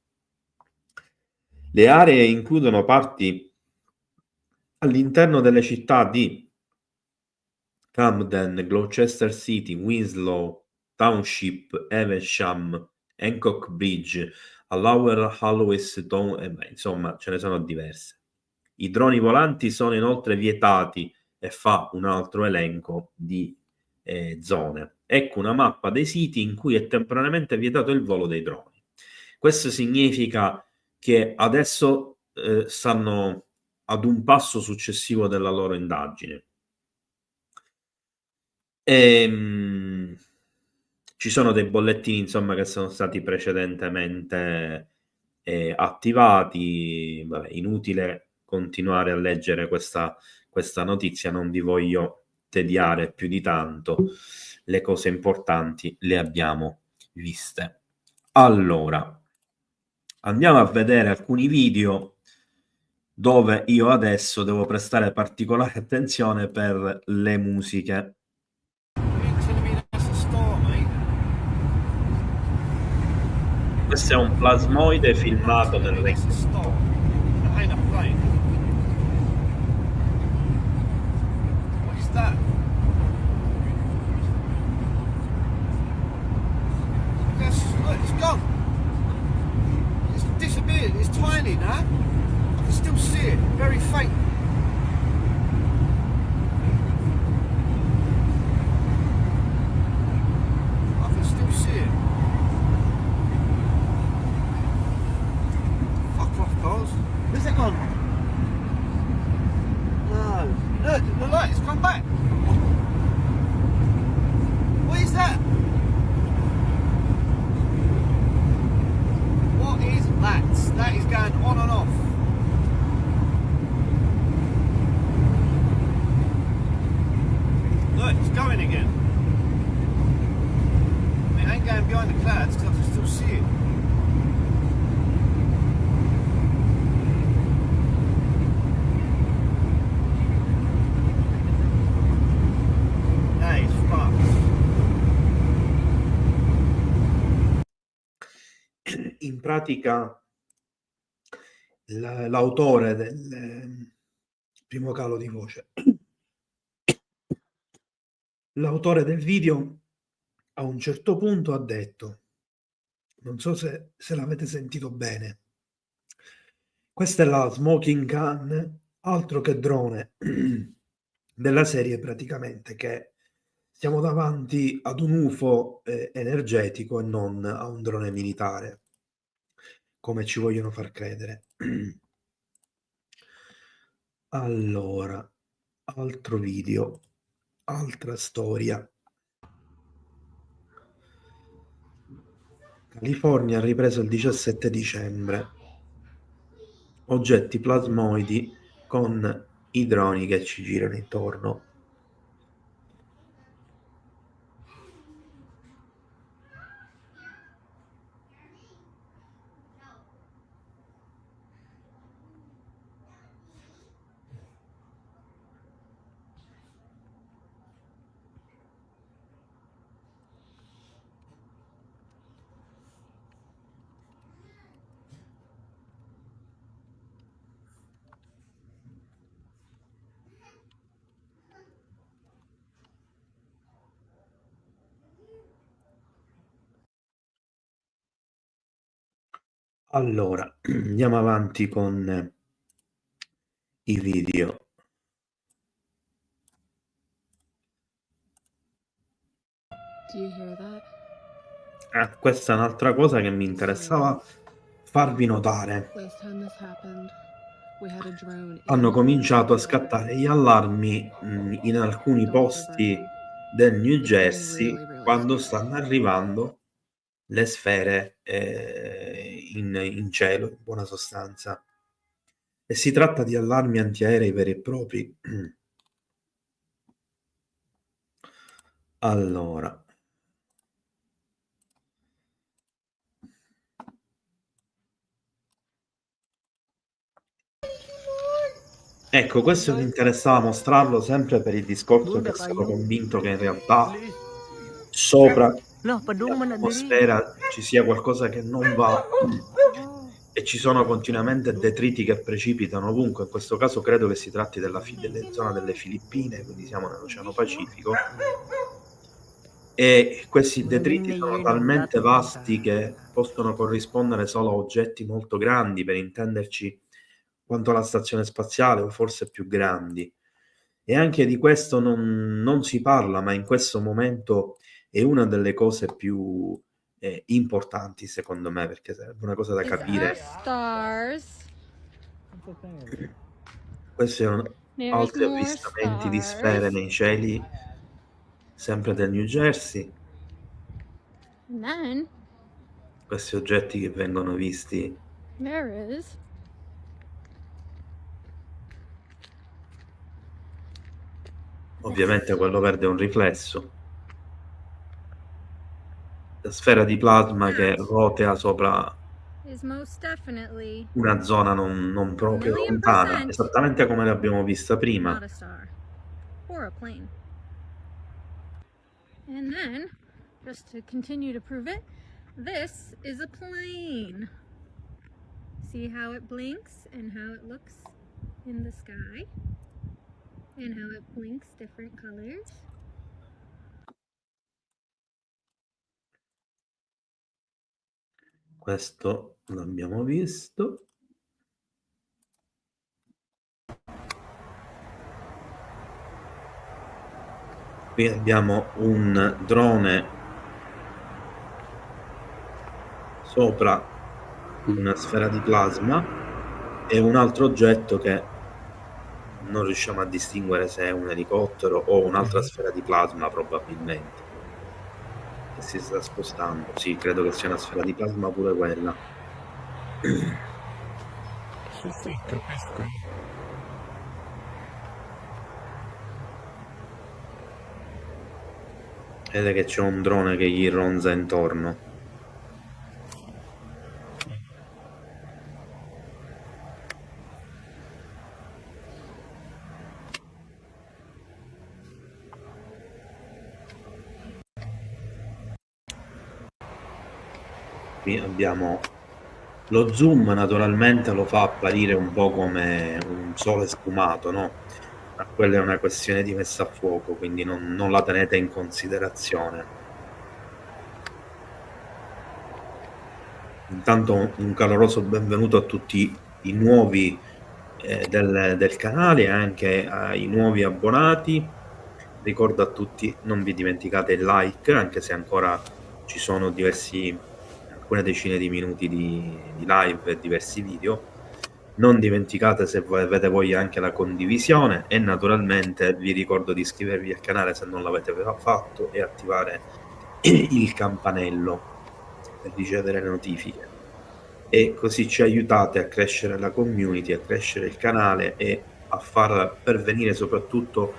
Le aree includono parti all'interno delle città di Camden, Gloucester City, Winslow Township, Evesham, Hancock Bridge, a Lower Hallowestown, insomma ce ne sono diverse. I droni volanti sono inoltre vietati e fa un altro elenco di zone. Ecco una mappa dei siti in cui è temporaneamente vietato il volo dei droni. Questo significa che adesso stanno ad un passo successivo della loro indagine. Ci sono dei bollettini, insomma, che sono stati precedentemente attivati. Vabbè, inutile continuare a leggere questa notizia, non vi voglio tediare più di tanto. Le cose importanti le abbiamo viste. Allora, andiamo a vedere alcuni video dove io adesso devo prestare particolare attenzione per le musiche. Questo è un plasmoide filmato nel Regno Unito. It's gone. It's disappeared. It's tiny now. I can still see it, very faint. I can still see it. Fuck off, cars. Where's it gone? No. Look, the light has come back. What is that? What is that? That is going on and off. Look, it's going again. It ain't going behind the clouds because I can still see it. That is fucked. In pratica l'autore del primo calo di voce, l'autore del video a un certo punto ha detto, non so se l'avete sentito bene, questa è la smoking gun, altro che drone della serie praticamente, che siamo davanti ad un UFO energetico e non a un drone militare, come ci vogliono far credere. Allora, altro video, altra storia. California ha ripreso il 17 dicembre. Oggetti plasmoidi con i droni che ci girano intorno. Allora, andiamo avanti con i video. Do you hear that? Questa è un'altra cosa che mi interessava farvi notare. Last time this happened, we had a drone. Hanno cominciato a scattare gli allarmi in alcuni posti del New Jersey quando stanno arrivando le sfere in cielo, in buona sostanza. E si tratta di allarmi antiaerei veri e propri. Allora, Ecco, questo mi interessava mostrarlo sempre per il discorso che sono convinto che in realtà sopra l'atmosfera ci sia qualcosa che non va e ci sono continuamente detriti che precipitano ovunque. In questo caso credo che si tratti della zona delle Filippine, quindi siamo nell'Oceano Pacifico, e questi detriti sono talmente vasti che possono corrispondere solo a oggetti molto grandi, per intenderci quanto alla stazione spaziale o forse più grandi. E anche di questo non si parla, ma in questo momento è una delle cose più importanti secondo me, perché sarebbe una cosa da capire. Stars. Questi sono There's altri more avvistamenti di sfere stars. nei cieli, sempre del New Jersey. And then Questi oggetti che vengono visti. there is Ovviamente quello verde è un riflesso. La sfera di plasma che rotea sopra is most definitely una zona non proprio lontana, 1,000,000% esattamente come l'abbiamo vista prima. not a star or a plane. And then, just to continue to prove it, this is a plane. See how it blinks and how it looks in the sky and how it blinks different colors. Questo l'abbiamo visto. Qui abbiamo un drone sopra una sfera di plasma e un altro oggetto che non riusciamo a distinguere se è un elicottero o un'altra sfera di plasma, probabilmente, che si sta spostando. Sì, credo che sia una sfera di plasma pure quella. Sì, capisco. Vede che c'è un drone che gli ronza intorno. Qui abbiamo lo zoom, naturalmente lo fa apparire un po' come un sole sfumato, no? Ma quella è una questione di messa a fuoco, quindi non la tenete in considerazione. Intanto un caloroso benvenuto a tutti i nuovi del canale e anche ai nuovi abbonati. Ricordo a tutti, non vi dimenticate il like, anche se ancora ci sono alcune decine di minuti di live e diversi video. Non dimenticate, se avete voglia, anche la condivisione e naturalmente vi ricordo di iscrivervi al canale se non l'avete fatto e attivare il campanello per ricevere le notifiche, e così ci aiutate a crescere la community, a crescere il canale e a far pervenire soprattutto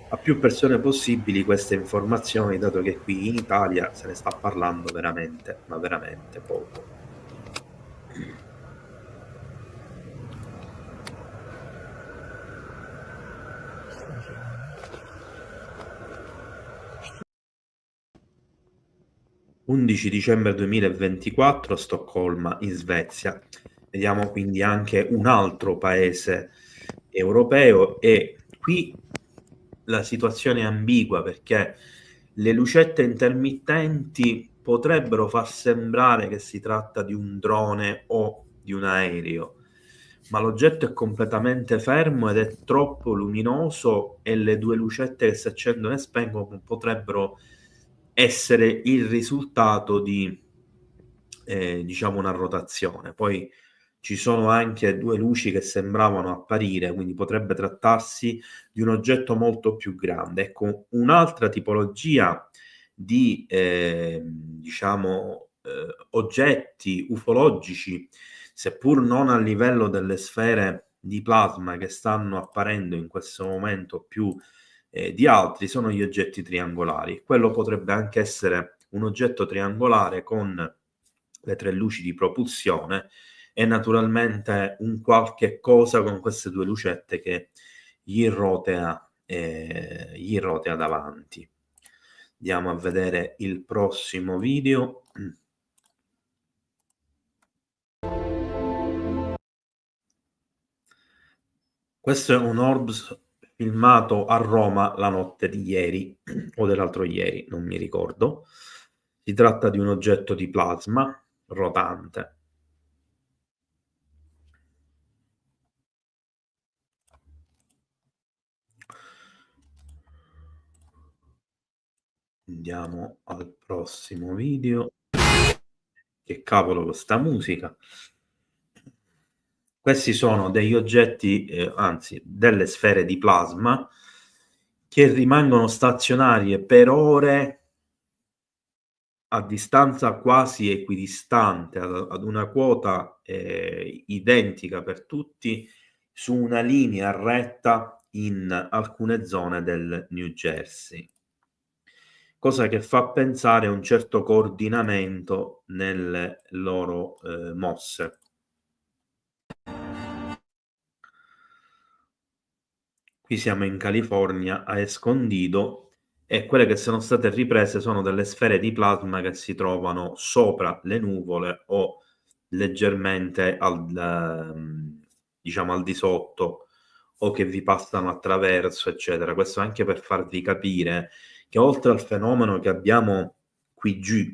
a più persone possibili queste informazioni, dato che qui in Italia se ne sta parlando veramente, ma veramente poco. 11 dicembre 2024, Stoccolma, in Svezia. Vediamo quindi anche un altro paese europeo, e qui la situazione è ambigua, perché le lucette intermittenti potrebbero far sembrare che si tratta di un drone o di un aereo, ma l'oggetto è completamente fermo ed è troppo luminoso, e le due lucette che si accendono e spengono potrebbero essere il risultato di diciamo una rotazione. Poi ci sono anche due luci che sembravano apparire, quindi potrebbe trattarsi di un oggetto molto più grande. Ecco, un'altra tipologia di oggetti ufologici, seppur non a livello delle sfere di plasma che stanno apparendo in questo momento più di altri, sono gli oggetti triangolari. Quello potrebbe anche essere un oggetto triangolare con le tre luci di propulsione, e naturalmente un qualche cosa con queste due lucette che gli rotea davanti. Andiamo a vedere il prossimo video. Questo è un Orbs filmato a Roma la notte di ieri o dell'altro ieri, non mi ricordo. Si tratta di un oggetto di plasma rotante. Andiamo al prossimo video. Che cavolo questa musica. Questi sono degli oggetti, anzi delle sfere di plasma che rimangono stazionarie per ore a distanza quasi equidistante, ad una quota identica per tutti, su una linea retta in alcune zone del New Jersey. Cosa che fa pensare a un certo coordinamento nelle loro mosse. Qui siamo in California, a Escondido, e quelle che sono state riprese sono delle sfere di plasma che si trovano sopra le nuvole o leggermente diciamo al di sotto, o che vi passano attraverso, eccetera. Questo anche per farvi capire che oltre al fenomeno che abbiamo qui giù,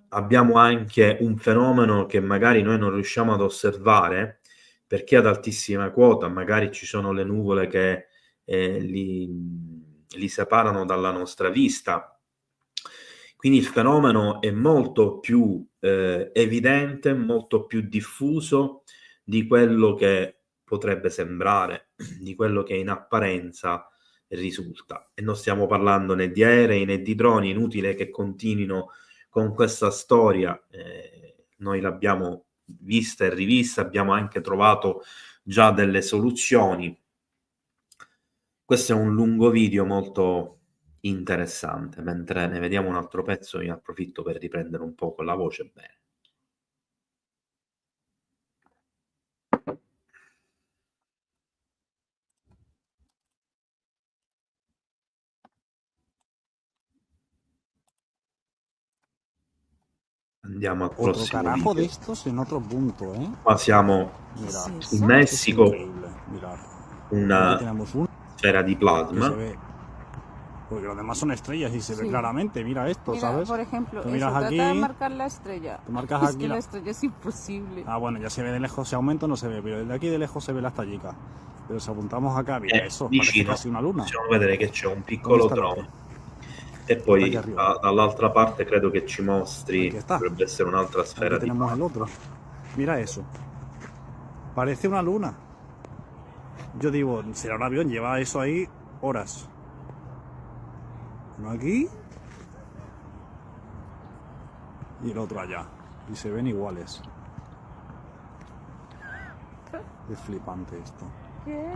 abbiamo anche un fenomeno che magari noi non riusciamo ad osservare perché ad altissima quota magari ci sono le nuvole che li separano dalla nostra vista. Quindi il fenomeno è molto più evidente, molto più diffuso di quello che potrebbe sembrare, di quello che in apparenza risulta. E non stiamo parlando né di aerei né di droni, inutile che continuino con questa storia. Noi l'abbiamo vista e rivista, abbiamo anche trovato già delle soluzioni. Questo è un lungo video molto interessante. Mentre ne vediamo un altro pezzo, io approfitto per riprendere un po' con la voce bene. Andiamo al Otro prossimo carajo de video. estos en otro punto, ¿eh? Qua siamo Mirad, in es Messico, increíble, mirad. Aquí una tenemos uno sfera di que plasma. se ve, porque los demás son estrellas y se ve Sí. claramente, mira esto, Mira, ¿sabes? por ejemplo, Tú eso, miras trata aquí, de marcar la estrella. tú marcas Es aquí que la- la estrella es imposible. Ah, bueno, ya se ve de lejos, si aumento no se ve, pero desde aquí de lejos se ve la estallica. Pero si apuntamos acá, mira eso, parece Vicino casi una luna. possiamo vedere che c'è un piccolo Dove sta drone e poi Aquí arriba. dall'altra parte credo che ci mostri, Aquí está. dovrebbe essere un'altra sfera Aquí di tenemos el plasma. otro. Mira eso. Parece una luna. Yo digo, será un avión, lleva eso ahí horas. Uno aquí y el otro allá. Y se ven iguales. Es flipante esto. ¿Qué me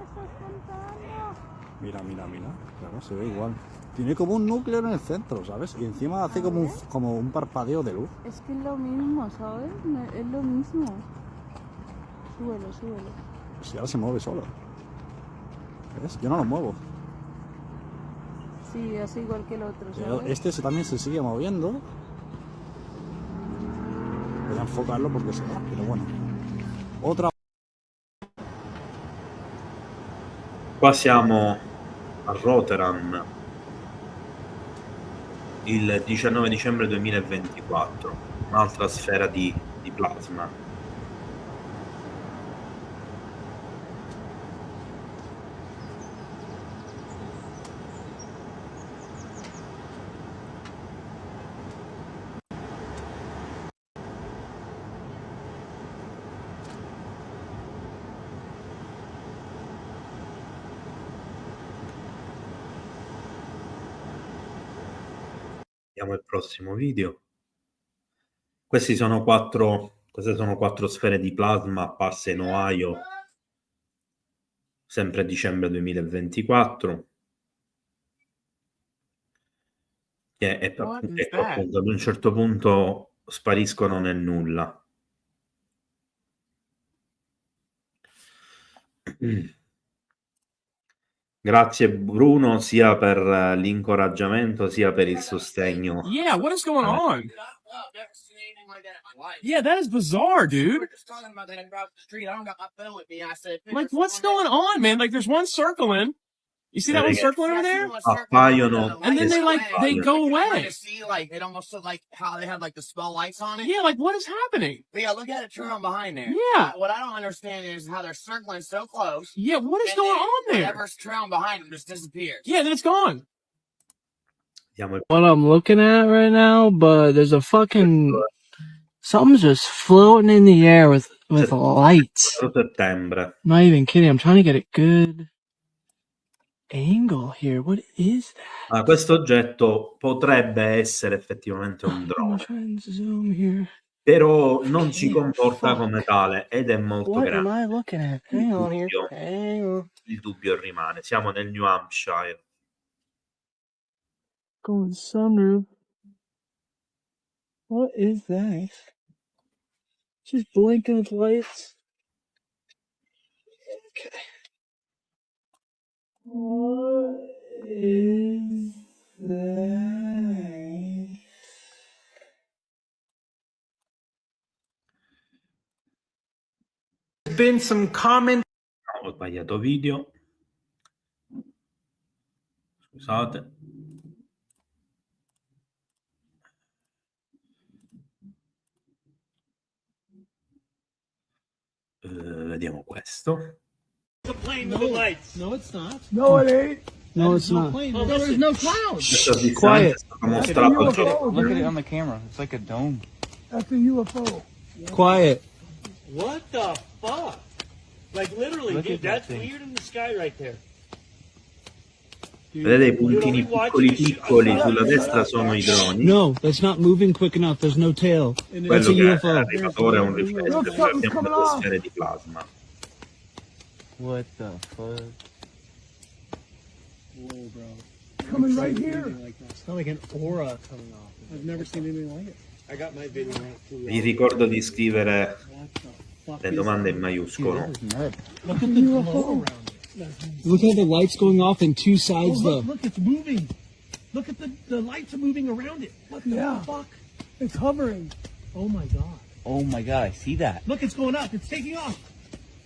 estás contando? Mira, mira, mira. Claro, se ve igual. Tiene como un núcleo en el centro, ¿sabes? Y encima hace como un parpadeo de luz. Es que es lo mismo, ¿sabes? Es lo mismo. Súbelo, súbelo. Si ahora se mueve solo. ¿Ves? Yo no lo muevo. Sí, así igual que el otro, Pero ¿sabes? este también se sigue moviendo. Voy a enfocarlo porque se va, pero bueno. Otra. Qua siamo a Rotterdam il 19 dicembre 2024, un'altra sfera di plasma. Vediamo il prossimo video. Queste sono quattro sfere di plasma apparse in Ohio, sempre a dicembre 2024. Che è What is ecco, that? appunto, ad un certo punto spariscono nel nulla. Grazie Bruno sia per l'incoraggiamento sia per il sostegno. Yeah, what is going on? Yeah, that is bizarre, dude. Like, what's going on, man? Like, there's one circling. You see that one circling over there? Appaiono And then they go away. Like it almost looked like how they had like the spell lights on it. Yeah, like what is happening? But yeah, look at it turn on behind there. Yeah. What I don't understand is how they're circling so close. Yeah, what is and going then on there? Whatever's trailing behind them just disappears. Yeah, then it's gone. What I'm looking at right now, but there's a fucking something's just floating in the air with lights. Settembre. I'm not even kidding. I'm trying to get a good angle here. What is that? Questo oggetto potrebbe essere effettivamente un I'm drone, trying to zoom here. però non si comporta come tale ed è molto What am grande. I looking at? Hang on here. Dubbio. Hang on. Il dubbio rimane. Siamo nel New Hampshire. Going sunroof. What is that? Just blinking with lights. Okay. What is that? Been some comment. Ho sbagliato video. Scusate. Vediamo questo. No, it's not. No, it ain't. No, it's not. There's no clouds. Questo a distanza Quiet. è stato mostrato Look at it. che Look at it on the camera. It's like a dome. That's a UFO. Quiet. What the fuck? Like literally, Look dude, at that that's thing. weird in the sky right there. vedete i puntini piccoli sulla destra sono i droni. No, that's not moving quick enough. There's no tail. That's Quello a che è UFO. l'arrivatore è un riflettore, abbiamo delle sfere di plasma. What the fuck? Whoa, bro. Coming right here. It's not like an aura coming off. I've never seen anything like it. I got my video on it too. Vi ricordo di scrivere What the fuck le is domande in that? maiuscolo. Look at the UFO around it. Look at the lights going off in two sides, though. Look, it's moving. Look at the lights are moving around it. What the fuck? It's hovering. Oh my god. Oh my god, I see that. Look, it's going up. It's taking off.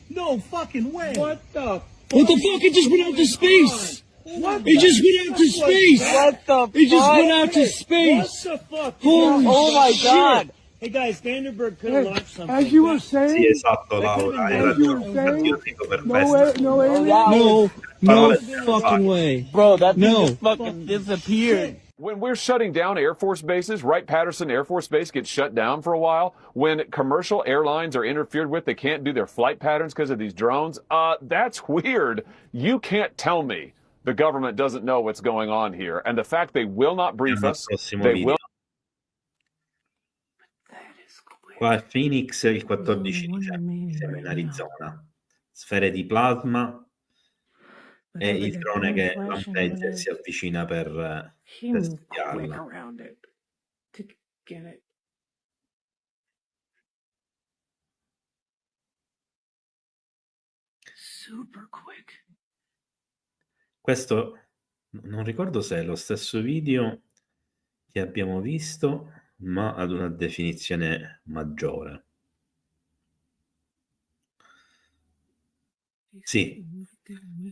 No fucking way. What the? What the fuck? It just went out to space! What? It just went out to space! What the? It just went out to space! What the fuck? Holy Oh my shit. God! Hey guys, Vandenberg could have launched something. As you were Sì, saying, esatto, Laura, hai ragione. Infatti io dico per questo. no alien. No, no Parole fucking way. Bro, that thing No. just fucking disappeared. When we're shutting down Air Force bases, Wright-Patterson Air Force Base gets shut down for a while. When commercial airlines are interfered with, they can't do their flight patterns because of these drones. That's weird. You can't tell me the government doesn't know what's going on here. And the fact they will not brief us, Prossimo they video. will. Qua è Phoenix il 14 dicembre, siamo in Arizona. Sfere di plasma e il drone che lampeggia e si avvicina per studiarla. Questo non ricordo se è lo stesso video che abbiamo visto, ma ad una definizione maggiore. Sì,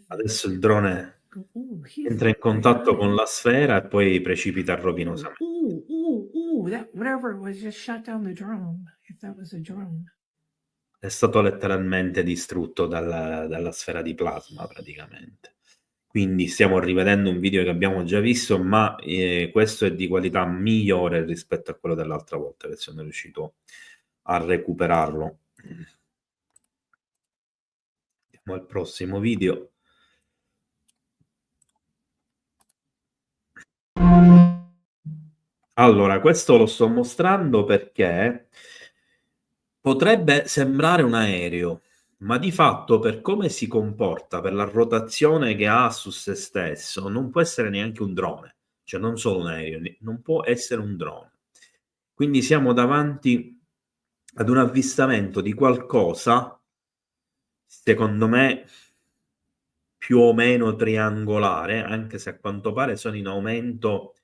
adesso il drone entra in contatto con la sfera e poi precipita rovinosamente. Whatever it was just shut down the drone, if that was a drone. È stato letteralmente distrutto dalla sfera di plasma praticamente. Quindi stiamo rivedendo un video che abbiamo già visto, ma questo è di qualità migliore rispetto a quello dell'altra volta, che sono riuscito a recuperarlo. Andiamo al prossimo video. Allora, questo lo sto mostrando perché potrebbe sembrare un aereo, ma di fatto per come si comporta, per la rotazione che ha su se stesso, non può essere neanche un drone, cioè non solo un aereo, non può essere un drone. Quindi siamo davanti ad un avvistamento di qualcosa, secondo me, più o meno triangolare, anche se a quanto pare sono in aumento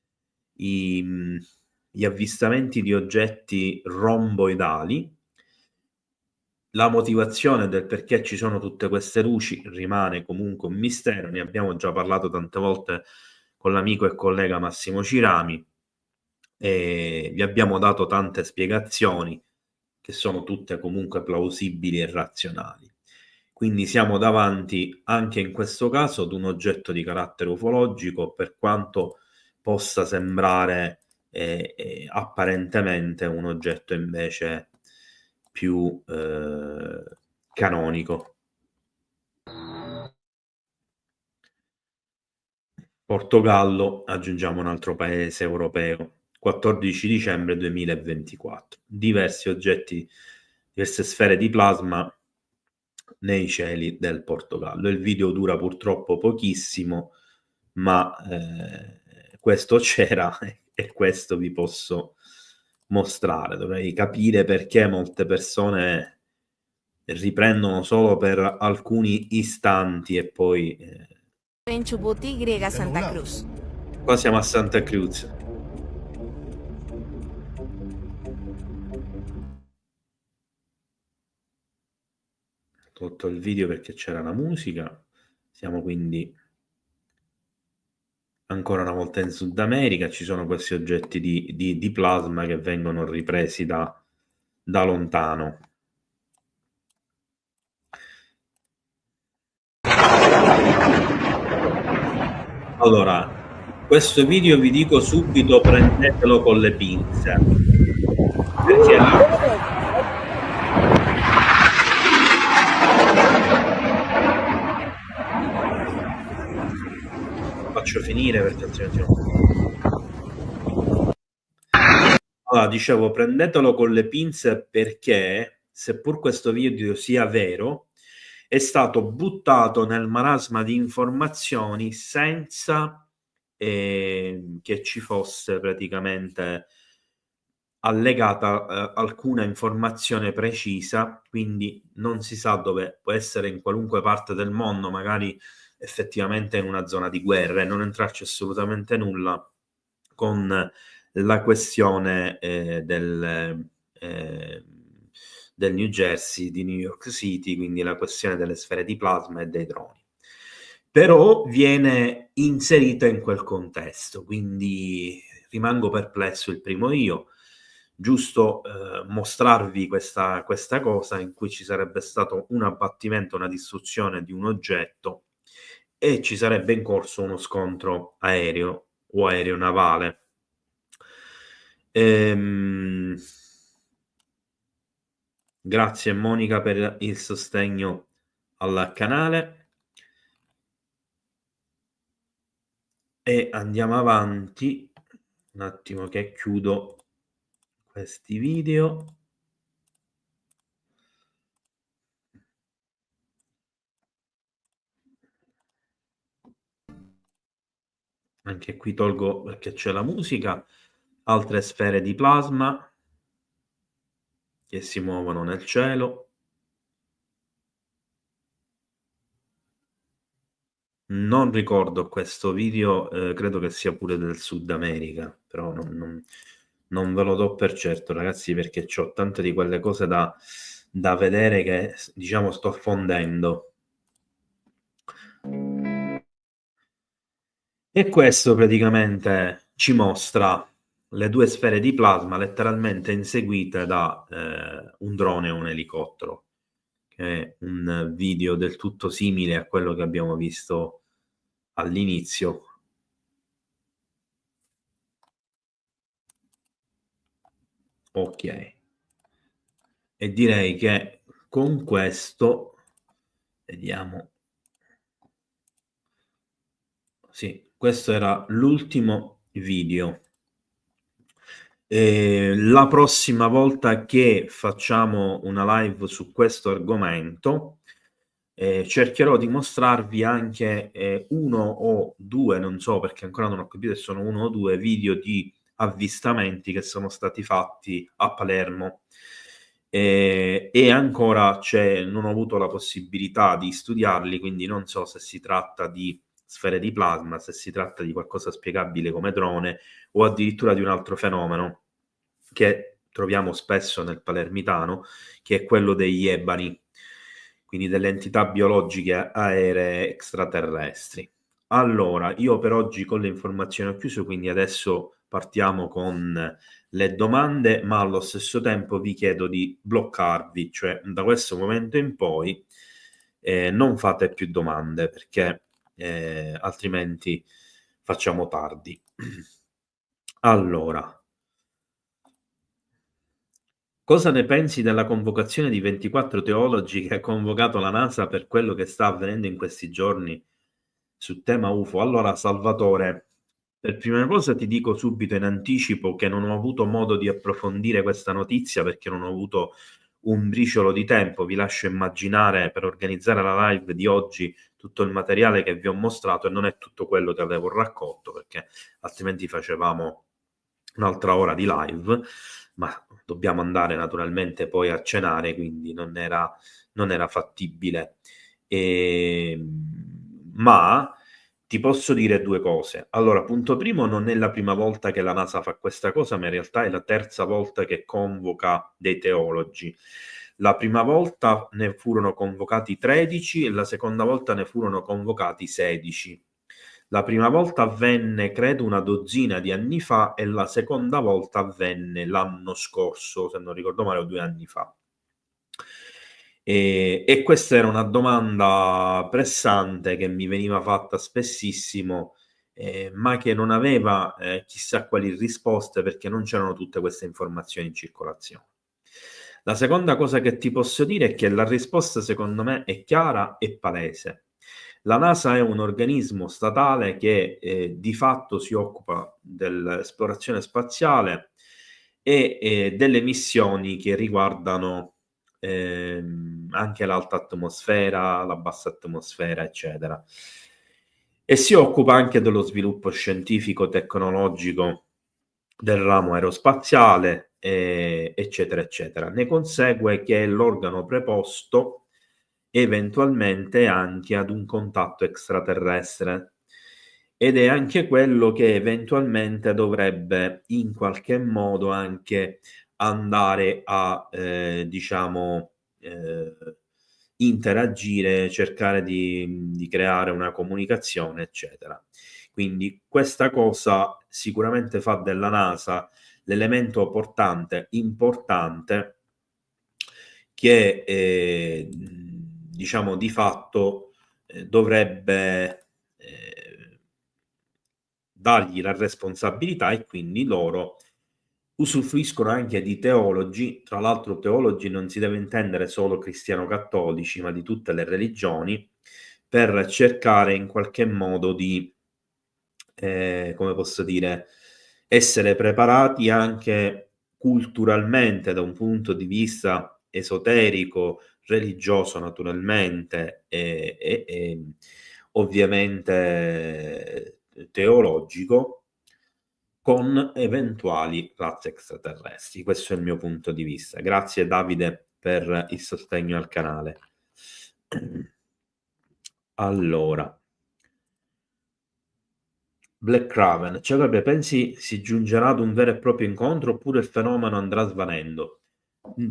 gli avvistamenti di oggetti romboidali. La motivazione del perché ci sono tutte queste luci rimane comunque un mistero, ne abbiamo già parlato tante volte con l'amico e collega Massimo Cirami e vi abbiamo dato tante spiegazioni che sono tutte comunque plausibili e razionali. Quindi siamo davanti anche in questo caso ad un oggetto di carattere ufologico, per quanto possa sembrare apparentemente un oggetto invece più canonico. Portogallo, aggiungiamo un altro paese europeo, 14 dicembre 2024. Diversi oggetti, diverse sfere di plasma nei cieli del Portogallo. Il video dura purtroppo pochissimo, ma questo c'era e questo vi posso mostrare. Dovrei capire perché molte persone riprendono solo per alcuni istanti e poi En Chubut Y Santa Cruz. qua siamo a Santa Cruz. Ho tolto il video perché c'era la musica. Siamo quindi ancora una volta in Sud America. Ci sono questi oggetti di plasma che vengono ripresi da lontano. Allora, questo video vi dico subito, prendetelo con le pinze, perché faccio finire perché altrimenti allora, dicevo, prendetelo con le pinze perché seppur questo video sia vero, è stato buttato nel marasma di informazioni senza che ci fosse praticamente allegata alcuna informazione precisa, quindi non si sa dove, può essere in qualunque parte del mondo, magari effettivamente in una zona di guerra, e non entrarci assolutamente nulla con la questione del New Jersey, di New York City, quindi la questione delle sfere di plasma e dei droni. Però viene inserita in quel contesto, quindi rimango perplesso il primo io. Giusto mostrarvi questa cosa in cui ci sarebbe stato un abbattimento, una distruzione di un oggetto e ci sarebbe in corso uno scontro aereo o aeronavale. Grazie Monica per il sostegno al canale e andiamo avanti un attimo che chiudo questi video. Anche qui tolgo perché c'è la musica. Altre sfere di plasma che si muovono nel cielo. Non ricordo questo video, credo che sia pure del Sud America, però non ve lo do per certo, ragazzi, perché c'ho tante di quelle cose da vedere che, diciamo, sto fondendo. E questo praticamente ci mostra le due sfere di plasma letteralmente inseguite da un drone o un elicottero, che è un video del tutto simile a quello che abbiamo visto all'inizio. Ok, e direi che con questo vediamo. Sì, questo era l'ultimo video. La prossima volta che facciamo una live su questo argomento cercherò di mostrarvi anche uno o due, non so perché ancora non ho capito se sono uno o due video di avvistamenti che sono stati fatti a Palermo. E ancora non ho avuto la possibilità di studiarli, quindi non so se si tratta di sfere di plasma, se si tratta di qualcosa spiegabile come drone o addirittura di un altro fenomeno che troviamo spesso nel palermitano, che è quello degli ebani, quindi delle entità biologiche aeree extraterrestri. Allora, io per oggi con le informazioni ho chiuso, quindi adesso partiamo con le domande, ma allo stesso tempo vi chiedo di bloccarvi, cioè da questo momento in poi non fate più domande, perché altrimenti facciamo tardi. Allora, cosa ne pensi della convocazione di 24 teologi che ha convocato la NASA per quello che sta avvenendo in questi giorni sul tema UFO? Allora, Salvatore, per prima cosa ti dico subito in anticipo che non ho avuto modo di approfondire questa notizia perché non ho avuto un briciolo di tempo. Vi lascio immaginare, per organizzare la live di oggi, tutto il materiale che vi ho mostrato, e non è tutto quello che avevo raccolto, perché altrimenti facevamo un'altra ora di live, ma dobbiamo andare naturalmente poi a cenare, quindi non era fattibile. Ma ti posso dire due cose. Allora, punto primo, non è la prima volta che la NASA fa questa cosa, ma in realtà è la terza volta che convoca dei teologi. La prima volta ne furono convocati 13 e la seconda volta ne furono convocati 16. La prima volta avvenne, credo, una dozzina di anni fa e la seconda volta avvenne l'anno scorso, se non ricordo male, o 2 anni fa. E questa era una domanda pressante che mi veniva fatta spessissimo, ma che non aveva chissà quali risposte, perché non c'erano tutte queste informazioni in circolazione. La seconda cosa che ti posso dire è che la risposta secondo me è chiara e palese. La NASA è un organismo statale che di fatto si occupa dell'esplorazione spaziale e delle missioni che riguardano anche l'alta atmosfera, la bassa atmosfera, eccetera. E si occupa anche dello sviluppo scientifico, tecnologico del ramo aerospaziale, eccetera, eccetera. Ne consegue che è l'organo preposto eventualmente anche ad un contatto extraterrestre, ed è anche quello che eventualmente dovrebbe in qualche modo anche andare a interagire, cercare di creare una comunicazione, eccetera. Quindi questa cosa sicuramente fa della NASA l'elemento importante che di fatto dovrebbe dargli la responsabilità, e quindi loro usufruiscono anche di teologi. Tra l'altro teologi non si deve intendere solo cristiano-cattolici, ma di tutte le religioni, per cercare in qualche modo di come posso dire, essere preparati anche culturalmente da un punto di vista esoterico, religioso naturalmente, e ovviamente teologico, con eventuali razze extraterrestri. Questo è il mio punto di vista. Grazie Davide per il sostegno al canale. Allora, Black Raven, cioè, pensi si giungerà ad un vero e proprio incontro oppure il fenomeno andrà svanendo?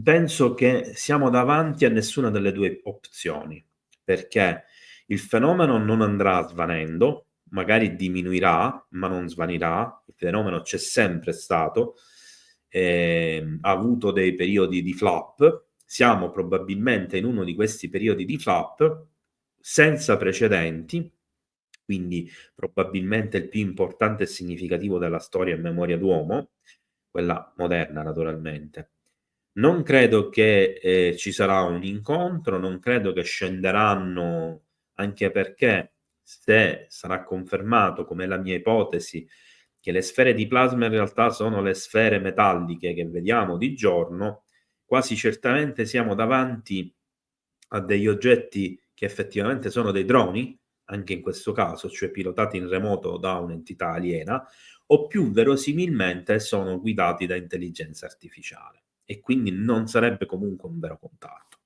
Penso che siamo davanti a nessuna delle due opzioni, perché il fenomeno non andrà svanendo, magari diminuirà, ma non svanirà. Il fenomeno c'è sempre stato, ha avuto dei periodi di flop. Siamo probabilmente in uno di questi periodi di flop senza precedenti, quindi probabilmente il più importante e significativo della storia e memoria d'uomo, quella moderna naturalmente. Non credo che ci sarà un incontro, non credo che scenderanno, anche perché se sarà confermato, come la mia ipotesi, che le sfere di plasma in realtà sono le sfere metalliche che vediamo di giorno, quasi certamente siamo davanti a degli oggetti che effettivamente sono dei droni, anche in questo caso, cioè pilotati in remoto da un'entità aliena, o più verosimilmente sono guidati da intelligenza artificiale, e quindi non sarebbe comunque un vero contatto.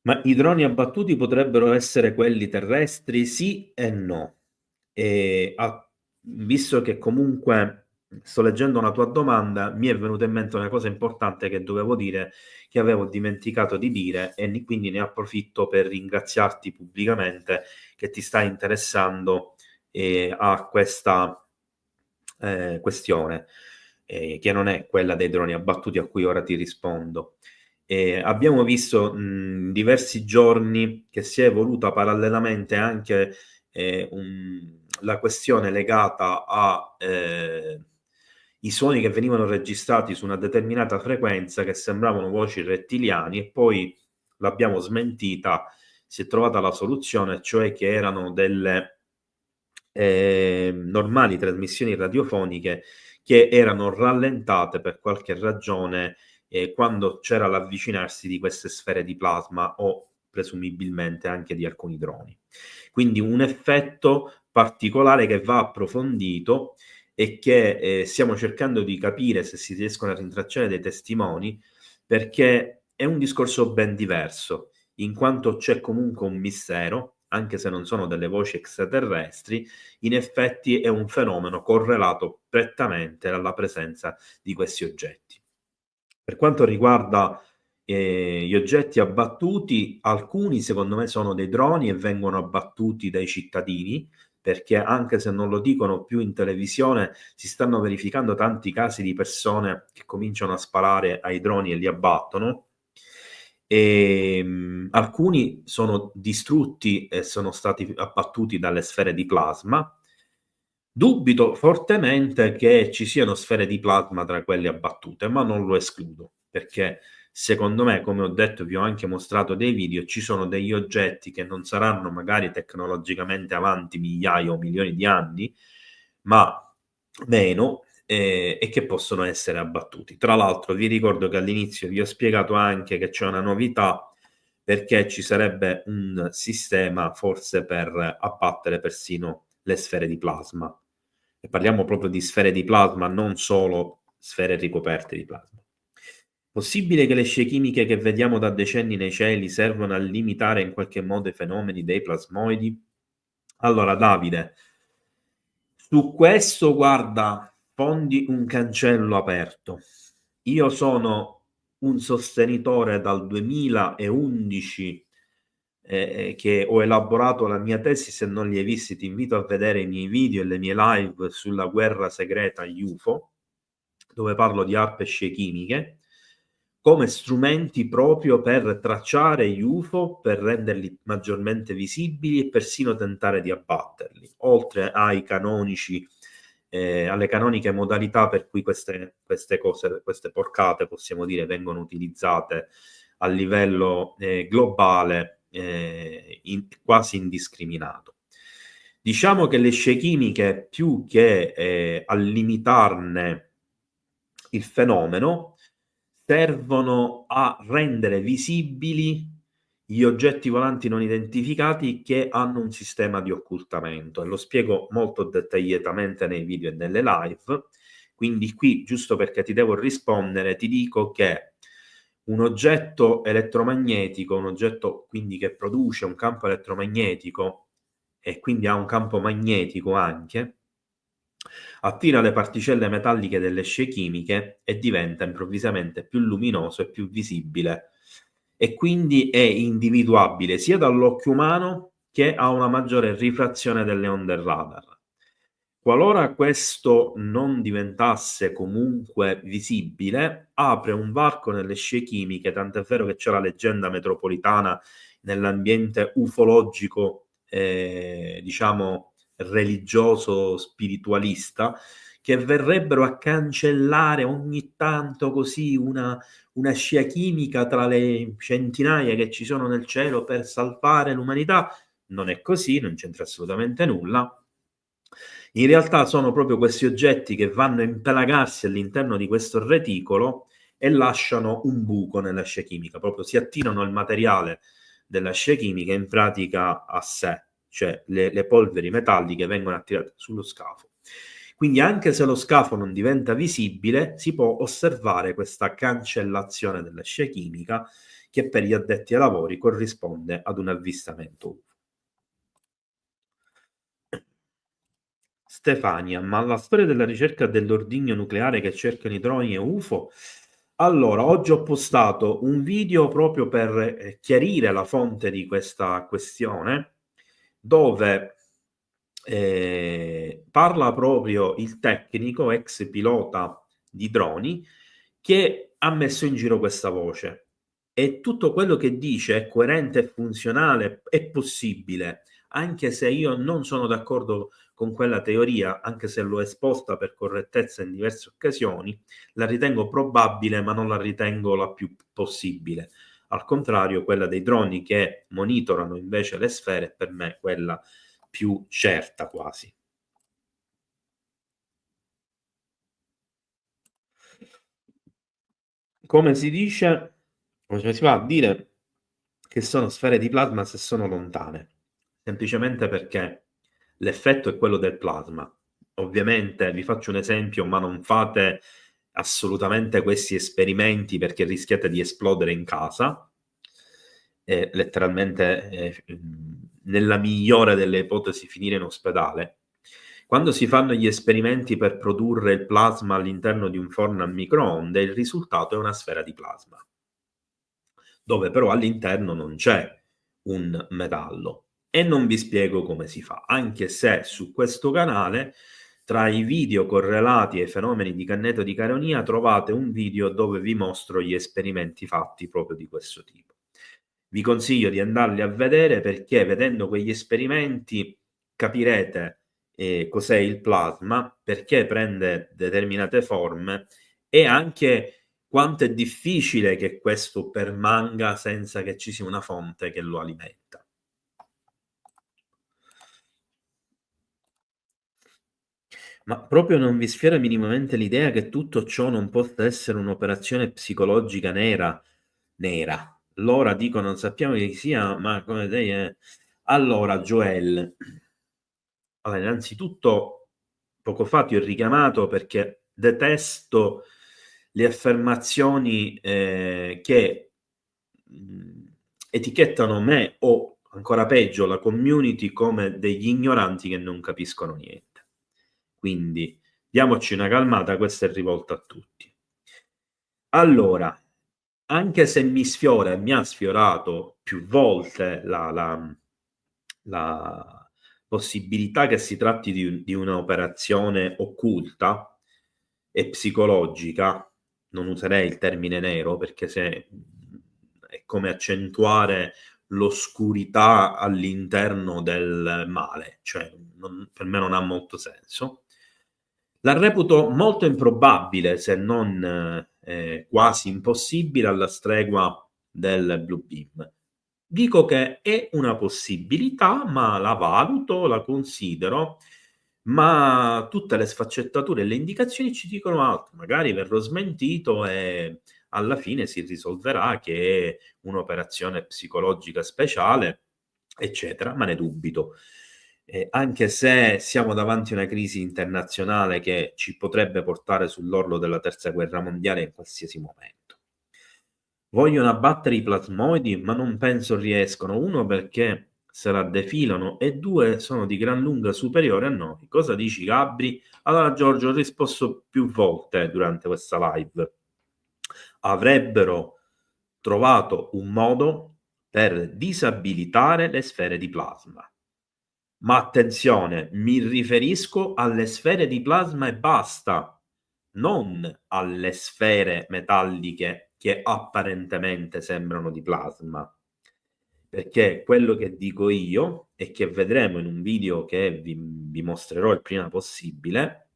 Ma i droni abbattuti potrebbero essere quelli terrestri? Sì e no. Visto che comunque sto leggendo una tua domanda, mi è venuta in mente una cosa importante che dovevo dire, che avevo dimenticato di dire, e quindi ne approfitto per ringraziarti pubblicamente che ti stai interessando a questa questione, che non è quella dei droni abbattuti, a cui ora ti rispondo. Abbiamo visto diversi giorni che si è evoluta parallelamente anche la questione legata a i suoni che venivano registrati su una determinata frequenza che sembravano voci rettiliani, e poi l'abbiamo smentita, si è trovata la soluzione, cioè che erano delle normali trasmissioni radiofoniche che erano rallentate per qualche ragione quando c'era l'avvicinarsi di queste sfere di plasma, o presumibilmente anche di alcuni droni. Quindi un effetto particolare che va approfondito e che stiamo cercando di capire se si riescono a rintracciare dei testimoni, perché è un discorso ben diverso, in quanto c'è comunque un mistero, anche se non sono delle voci extraterrestri. In effetti è un fenomeno correlato prettamente alla presenza di questi oggetti. Per quanto riguarda gli oggetti abbattuti, alcuni secondo me sono dei droni e vengono abbattuti dai cittadini, perché anche se non lo dicono più in televisione, si stanno verificando tanti casi di persone che cominciano a sparare ai droni e li abbattono. Alcuni sono distrutti e sono stati abbattuti dalle sfere di plasma. Dubito fortemente che ci siano sfere di plasma tra quelle abbattute, ma non lo escludo, perché secondo me, come ho detto, vi ho anche mostrato dei video, ci sono degli oggetti che non saranno magari tecnologicamente avanti migliaia o milioni di anni, ma meno, e che possono essere abbattuti. Tra l'altro vi ricordo che all'inizio vi ho spiegato anche che c'è una novità, perché ci sarebbe un sistema forse per abbattere persino le sfere di plasma, e parliamo proprio di sfere di plasma, non solo sfere ricoperte di plasma. Possibile che le scie chimiche che vediamo da decenni nei cieli servono a limitare in qualche modo i fenomeni dei plasmoidi? Allora, Davide, su questo, guarda, fondi un cancello aperto. Io sono un sostenitore dal 2011 che ho elaborato la mia tesi. Se non li hai visti, ti invito a vedere i miei video e le mie live sulla guerra segreta UFO, dove parlo di arpe e scie chimiche come strumenti proprio per tracciare gli UFO, per renderli maggiormente visibili e persino tentare di abbatterli, oltre ai canonici alle canoniche modalità per cui queste cose, queste porcate, possiamo dire, vengono utilizzate a livello globale, quasi indiscriminato. Diciamo che le scie chimiche, più che a limitarne il fenomeno, servono a rendere visibili gli oggetti volanti non identificati che hanno un sistema di occultamento, e lo spiego molto dettagliatamente nei video e nelle live. Quindi qui, giusto perché ti devo rispondere, ti dico che un oggetto elettromagnetico, un oggetto quindi che produce un campo elettromagnetico e quindi ha un campo magnetico anche, attira le particelle metalliche delle scie chimiche e diventa improvvisamente più luminoso e più visibile, e quindi è individuabile sia dall'occhio umano che ha una maggiore rifrazione delle onde radar. Qualora questo non diventasse comunque visibile, apre un varco nelle scie chimiche, tant'è vero che c'è la leggenda metropolitana nell'ambiente ufologico, diciamo religioso spiritualista, che verrebbero a cancellare ogni tanto così una scia chimica tra le centinaia che ci sono nel cielo per salvare l'umanità. Non è così, non c'entra assolutamente nulla. In realtà sono proprio questi oggetti che vanno a impelagarsi all'interno di questo reticolo e lasciano un buco nella scia chimica, proprio si attirano il materiale della scia chimica in pratica a sé, cioè le polveri metalliche vengono attirate sullo scafo. Quindi anche se lo scafo non diventa visibile, si può osservare questa cancellazione della scia chimica che per gli addetti ai lavori corrisponde ad un avvistamento UFO. Stefania, ma la storia della ricerca dell'ordigno nucleare che cercano i droni e UFO? Allora, oggi ho postato un video proprio per chiarire la fonte di questa questione, dove parla proprio il tecnico, ex pilota di droni, che ha messo in giro questa voce. E tutto quello che dice è coerente, è funzionale, è possibile, anche se io non sono d'accordo con quella teoria, anche se l'ho esposta per correttezza in diverse occasioni, la ritengo probabile, ma non la ritengo la più possibile. Al contrario, quella dei droni che monitorano invece le sfere, per me è quella più certa quasi. Come si dice, come si va a dire che sono sfere di plasma se sono lontane? Semplicemente perché l'effetto è quello del plasma. Ovviamente vi faccio un esempio, ma non fate assolutamente questi esperimenti perché rischiate di esplodere in casa, letteralmente nella migliore delle ipotesi finire in ospedale. Quando si fanno gli esperimenti per produrre il plasma all'interno di un forno a microonde, il risultato è una sfera di plasma, dove però all'interno non c'è un metallo. E non vi spiego come si fa, anche se su questo canale, tra i video correlati ai fenomeni di Canneto di Caronia, trovate un video dove vi mostro gli esperimenti fatti proprio di questo tipo. Vi consiglio di andarli a vedere perché vedendo quegli esperimenti capirete cos'è il plasma, perché prende determinate forme e anche quanto è difficile che questo permanga senza che ci sia una fonte che lo alimenta. Ma proprio non vi sfiora minimamente l'idea che tutto ciò non possa essere un'operazione psicologica nera? L'ora dico, non sappiamo chi sia, ma come lei è... Allora, Joel, allora, innanzitutto, poco fa ti ho richiamato perché detesto le affermazioni che etichettano me o, ancora peggio, la community come degli ignoranti che non capiscono niente. Quindi diamoci una calmata, questa è rivolta a tutti. Allora, anche se mi sfiora e mi ha sfiorato più volte la possibilità che si tratti di un'operazione occulta e psicologica, non userei il termine nero perché se è come accentuare l'oscurità all'interno del male, cioè per me non ha molto senso. La reputo molto improbabile, se non quasi impossibile, alla stregua del Blue Beam. Dico che è una possibilità, ma la valuto, la considero, ma tutte le sfaccettature e le indicazioni ci dicono altro. Magari verrò smentito e alla fine si risolverà che è un'operazione psicologica speciale, eccetera, ma ne dubito. Anche se siamo davanti a una crisi internazionale che ci potrebbe portare sull'orlo della terza guerra mondiale in qualsiasi momento. Vogliono abbattere i plasmoidi, ma non penso riescono. Uno, perché se la defilano, e due, sono di gran lunga superiori a noi. Cosa dici, Gabri? Allora, Giorgio, ho risposto più volte durante questa live. Avrebbero trovato un modo per disabilitare le sfere di plasma. Ma attenzione, mi riferisco alle sfere di plasma e basta, non alle sfere metalliche che apparentemente sembrano di plasma. Perché quello che dico io e che vedremo in un video che vi mostrerò il prima possibile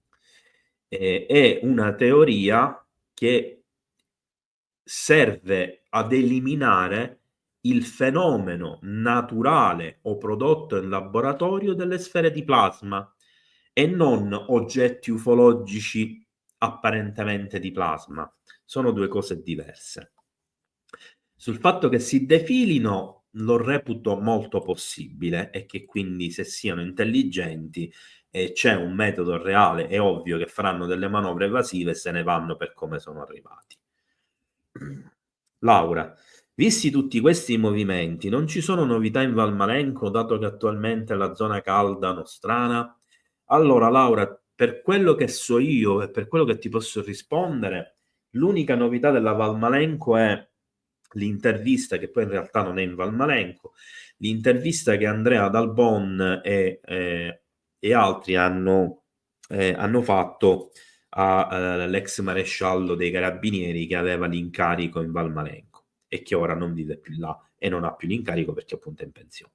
è una teoria che serve ad eliminare il fenomeno naturale o prodotto in laboratorio delle sfere di plasma e non oggetti ufologici apparentemente di plasma, sono due cose diverse. Sul fatto che si defilino lo reputo molto possibile e che quindi se siano intelligenti e c'è un metodo reale, è ovvio che faranno delle manovre evasive e se ne vanno per come sono arrivati. Laura, visti tutti questi movimenti, non ci sono novità in Valmalenco, dato che attualmente è la zona calda nostrana? Allora, Laura, per quello che so io e per quello che ti posso rispondere, l'unica novità della Valmalenco è l'intervista, che poi in realtà non è in Valmalenco, l'intervista che Andrea Dalbon e altri hanno fatto all'ex maresciallo dei carabinieri che aveva l'incarico in Valmalenco e che ora non vive più là e non ha più l'incarico perché appunto è in pensione.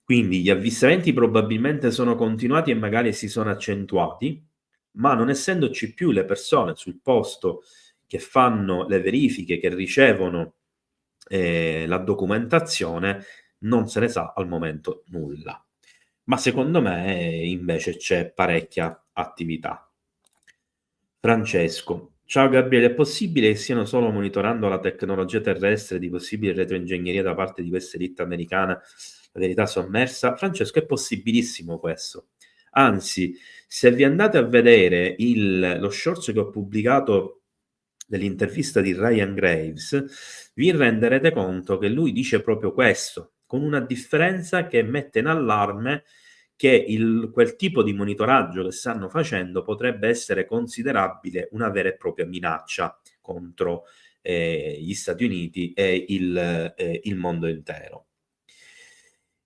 Quindi gli avvistamenti probabilmente sono continuati e magari si sono accentuati, ma non essendoci più le persone sul posto che fanno le verifiche, che ricevono la documentazione, non se ne sa al momento nulla. Ma secondo me invece c'è parecchia attività. Francesco, ciao Gabriele, è possibile che stiano solo monitorando la tecnologia terrestre di possibile retroingegneria da parte di questa elite americana, la verità sommersa? Francesco, è possibilissimo questo. Anzi, se vi andate a vedere lo short che ho pubblicato dell'intervista di Ryan Graves, vi renderete conto che lui dice proprio questo, con una differenza che mette in allarme che quel tipo di monitoraggio che stanno facendo potrebbe essere considerabile una vera e propria minaccia contro gli Stati Uniti e il mondo intero.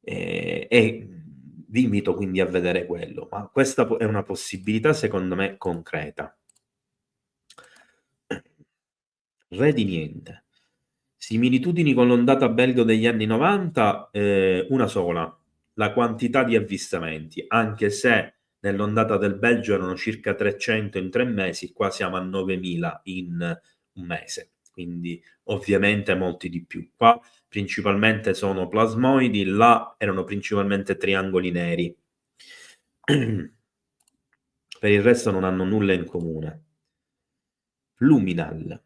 E vi invito quindi a vedere quello, ma questa è una possibilità secondo me concreta. Re di niente. Similitudini con l'ondata belga degli anni 90, una sola, la quantità di avvistamenti, anche se nell'ondata del Belgio erano circa 300 in 3 mesi, qua siamo a 9.000 in un mese, quindi ovviamente molti di più. Qua principalmente sono plasmoidi, là erano principalmente triangoli neri. Per il resto non hanno nulla in comune. Pluminal.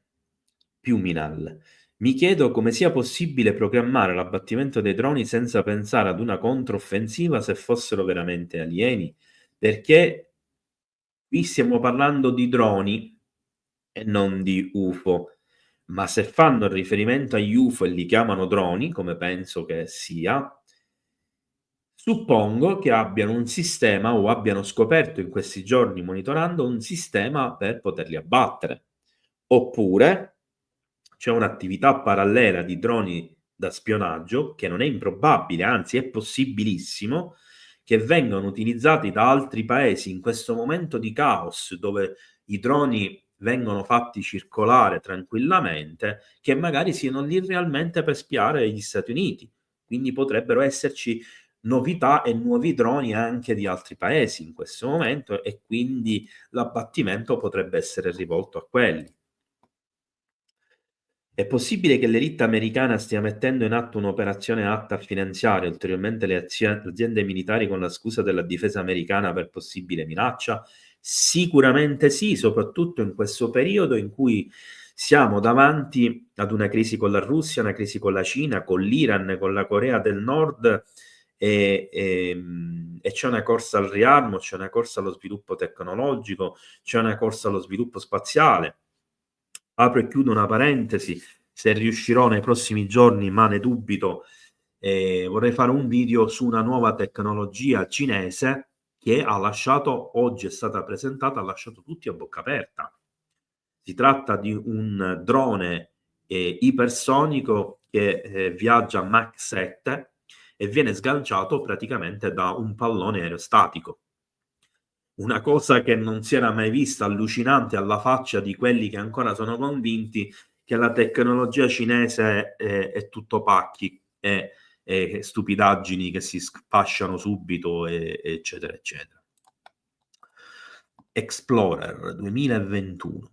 Mi chiedo come sia possibile programmare l'abbattimento dei droni senza pensare ad una controffensiva se fossero veramente alieni, perché qui stiamo parlando di droni e non di UFO, ma se fanno riferimento agli UFO e li chiamano droni, come penso che sia, suppongo che abbiano un sistema o abbiano scoperto in questi giorni monitorando un sistema per poterli abbattere. Oppure c'è un'attività parallela di droni da spionaggio che non è improbabile, anzi è possibilissimo che vengano utilizzati da altri paesi in questo momento di caos dove i droni vengono fatti circolare tranquillamente, che magari siano lì realmente per spiare gli Stati Uniti. Quindi potrebbero esserci novità e nuovi droni anche di altri paesi in questo momento e quindi l'abbattimento potrebbe essere rivolto a quelli. È possibile che l'elite americana stia mettendo in atto un'operazione atta a finanziare ulteriormente le aziende militari con la scusa della difesa americana per possibile minaccia? Sicuramente sì, soprattutto in questo periodo in cui siamo davanti ad una crisi con la Russia, una crisi con la Cina, con l'Iran, con la Corea del Nord e c'è una corsa al riarmo, c'è una corsa allo sviluppo tecnologico, c'è una corsa allo sviluppo spaziale. Apro e chiudo una parentesi, se riuscirò nei prossimi giorni, ma ne dubito, vorrei fare un video su una nuova tecnologia cinese che ha lasciato, oggi è stata presentata, ha lasciato tutti a bocca aperta. Si tratta di un drone ipersonico che viaggia Mach 7 e viene sganciato praticamente da un pallone aerostatico. Una cosa che non si era mai vista, allucinante alla faccia di quelli che ancora sono convinti che la tecnologia cinese è tutto pacchi e stupidaggini che si sfasciano subito, eccetera, eccetera. Explorer 2021.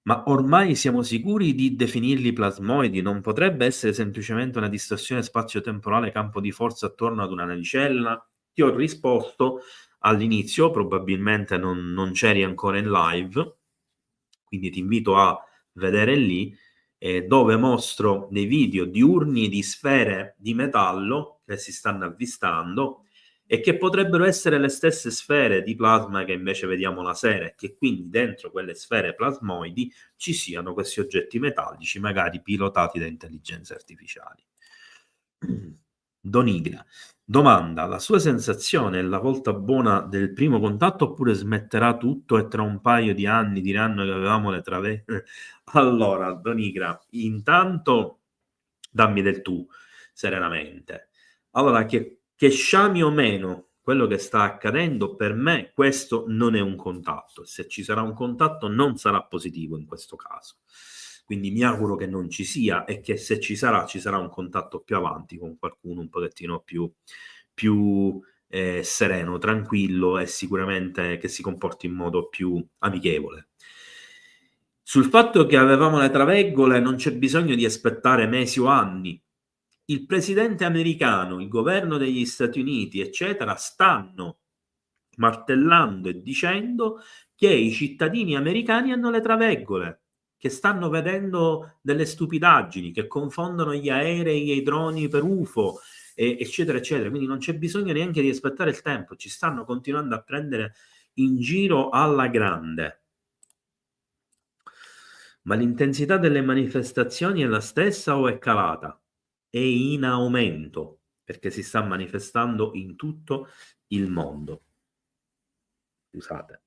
Ma ormai siamo sicuri di definirli plasmoidi? Non potrebbe essere semplicemente una distorsione spazio-temporale campo di forza attorno ad una navicella? Ti ho risposto all'inizio, probabilmente non c'eri ancora in live, quindi ti invito a vedere lì, dove mostro dei video di urni di sfere di metallo che si stanno avvistando e che potrebbero essere le stesse sfere di plasma che invece vediamo la sera, e che quindi dentro quelle sfere plasmoidi ci siano questi oggetti metallici, magari pilotati da intelligenze artificiali. Donigra domanda: la sua sensazione è la volta buona del primo contatto, oppure smetterà tutto e tra un paio di anni diranno che avevamo le trave? Allora, Donigra, intanto dammi del tu, serenamente. Allora, che sciami o meno quello che sta accadendo, per me questo non è un contatto. Se ci sarà un contatto non sarà positivo in questo caso. Quindi mi auguro che non ci sia, e che se ci sarà un contatto più avanti con qualcuno un pochettino più sereno, tranquillo, e sicuramente che si comporti in modo più amichevole. Sul fatto che avevamo le traveggole non c'è bisogno di aspettare mesi o anni. Il presidente americano, il governo degli Stati Uniti, eccetera, stanno martellando e dicendo che i cittadini americani hanno le traveggole, che stanno vedendo delle stupidaggini, che confondono gli aerei e i droni per UFO, eccetera, eccetera. Quindi non c'è bisogno neanche di aspettare il tempo, ci stanno continuando a prendere in giro alla grande. Ma l'intensità delle manifestazioni è la stessa o è calata? È in aumento, perché si sta manifestando in tutto il mondo. Scusate.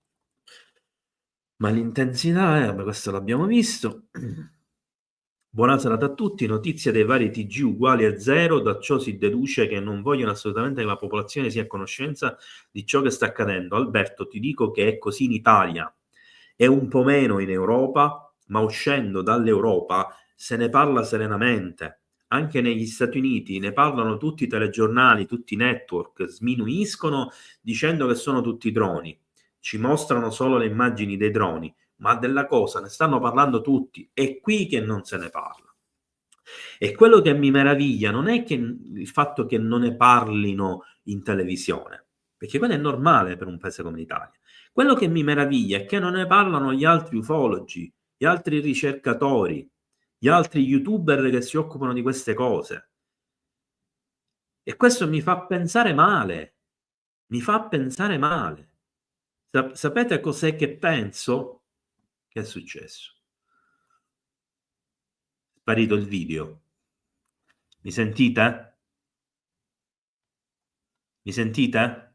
Ma l'intensità questo l'abbiamo visto. Buona serata a tutti. Notizie dei vari TG uguali a 0, da ciò si deduce che non vogliono assolutamente che la popolazione sia a conoscenza di ciò che sta accadendo. Alberto, ti dico che è così in Italia, è un po' meno in Europa, ma uscendo dall'Europa se ne parla serenamente. Anche negli Stati Uniti ne parlano tutti i telegiornali, tutti i network, sminuiscono dicendo che sono tutti droni. Ci mostrano solo le immagini dei droni, ma della cosa ne stanno parlando tutti. È qui che non se ne parla. E quello che mi meraviglia non è che il fatto che non ne parlino in televisione, perché quello è normale per un paese come l'Italia. Quello che mi meraviglia è che non ne parlano gli altri ufologi, gli altri ricercatori, gli altri youtuber che si occupano di queste cose. E questo mi fa pensare male. Mi fa pensare male. Sapete cos'è che penso? Che è successo? Sparito il video. Mi sentite? Mi sentite?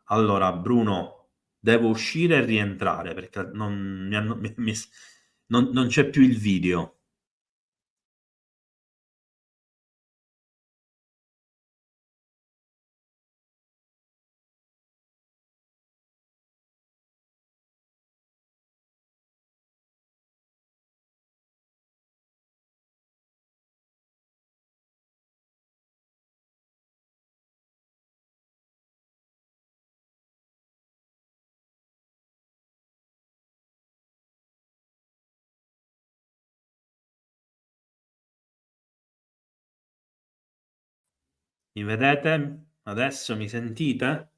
Allora, Bruno, devo uscire e rientrare perché non c'è più il video. Mi vedete? Adesso mi sentite?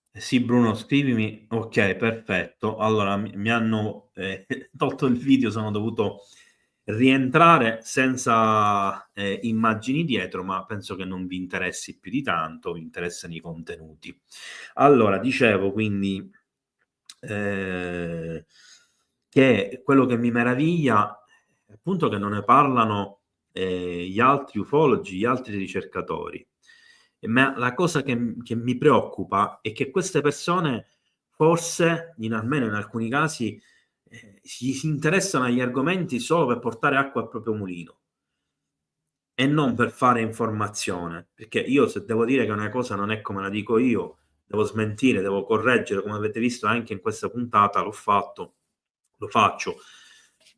Sì, Bruno, scrivimi. Ok, perfetto. Allora, mi hanno tolto il video, sono dovuto rientrare senza immagini dietro, ma penso che non vi interessi più di tanto, vi interessano i contenuti. Allora, dicevo quindi che quello che mi meraviglia è appunto che non ne parlano gli altri ufologi, gli altri ricercatori. Ma la cosa che mi preoccupa è che queste persone forse, almeno in alcuni casi, si interessano agli argomenti solo per portare acqua al proprio mulino e non per fare informazione. Perché io, se devo dire che una cosa non è come la dico io, devo smentire, devo correggere, come avete visto anche in questa puntata, l'ho fatto, lo faccio.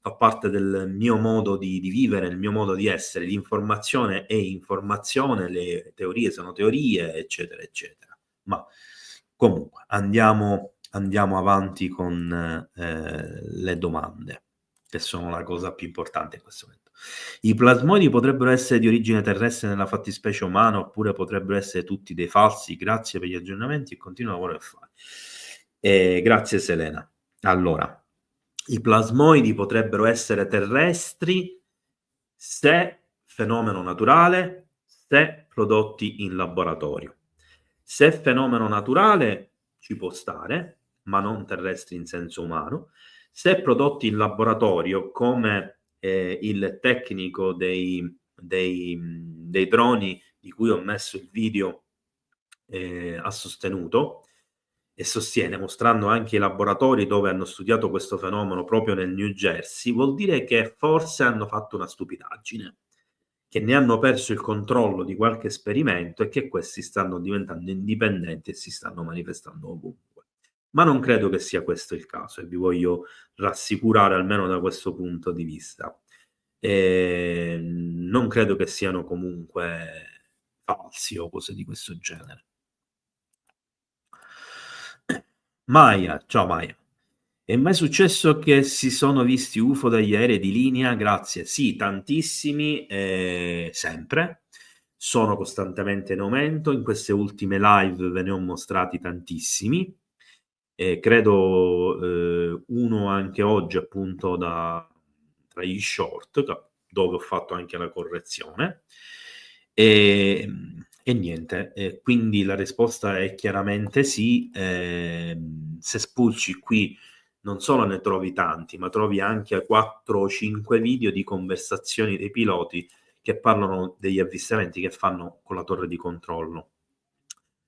Fa parte del mio modo di vivere, il mio modo di essere. L'informazione è informazione, le teorie sono teorie, eccetera, eccetera. Ma comunque andiamo avanti con le domande. che sono la cosa più importante in questo momento. I plasmoidi potrebbero essere di origine terrestre nella fattispecie umana, oppure potrebbero essere tutti dei falsi. Grazie per gli aggiornamenti e continua lavoro che fai. Grazie Selena. Allora, i plasmoidi potrebbero essere terrestri se fenomeno naturale, se prodotti in laboratorio. Se fenomeno naturale ci può stare, ma non terrestri in senso umano. Se prodotti in laboratorio, come il tecnico dei droni di cui ho messo il video ha sostenuto e sostiene, mostrando anche i laboratori dove hanno studiato questo fenomeno proprio nel New Jersey, vuol dire che forse hanno fatto una stupidaggine, che ne hanno perso il controllo di qualche esperimento e che questi stanno diventando indipendenti e si stanno manifestando ovunque. Ma non credo che sia questo il caso e vi voglio rassicurare almeno da questo punto di vista. Non credo che siano comunque falsi o cose di questo genere. Maya, ciao Maya. È mai successo che si sono visti UFO dagli aerei di linea? Grazie. Sì, tantissimi, sempre. Sono costantemente in aumento. In queste ultime live ve ne ho mostrati tantissimi. Credo uno anche oggi appunto tra gli short, dove ho fatto anche la correzione. E niente, quindi la risposta è chiaramente sì. Se spulci qui non solo ne trovi tanti, ma trovi anche 4 o 5 video di conversazioni dei piloti che parlano degli avvistamenti che fanno con la torre di controllo.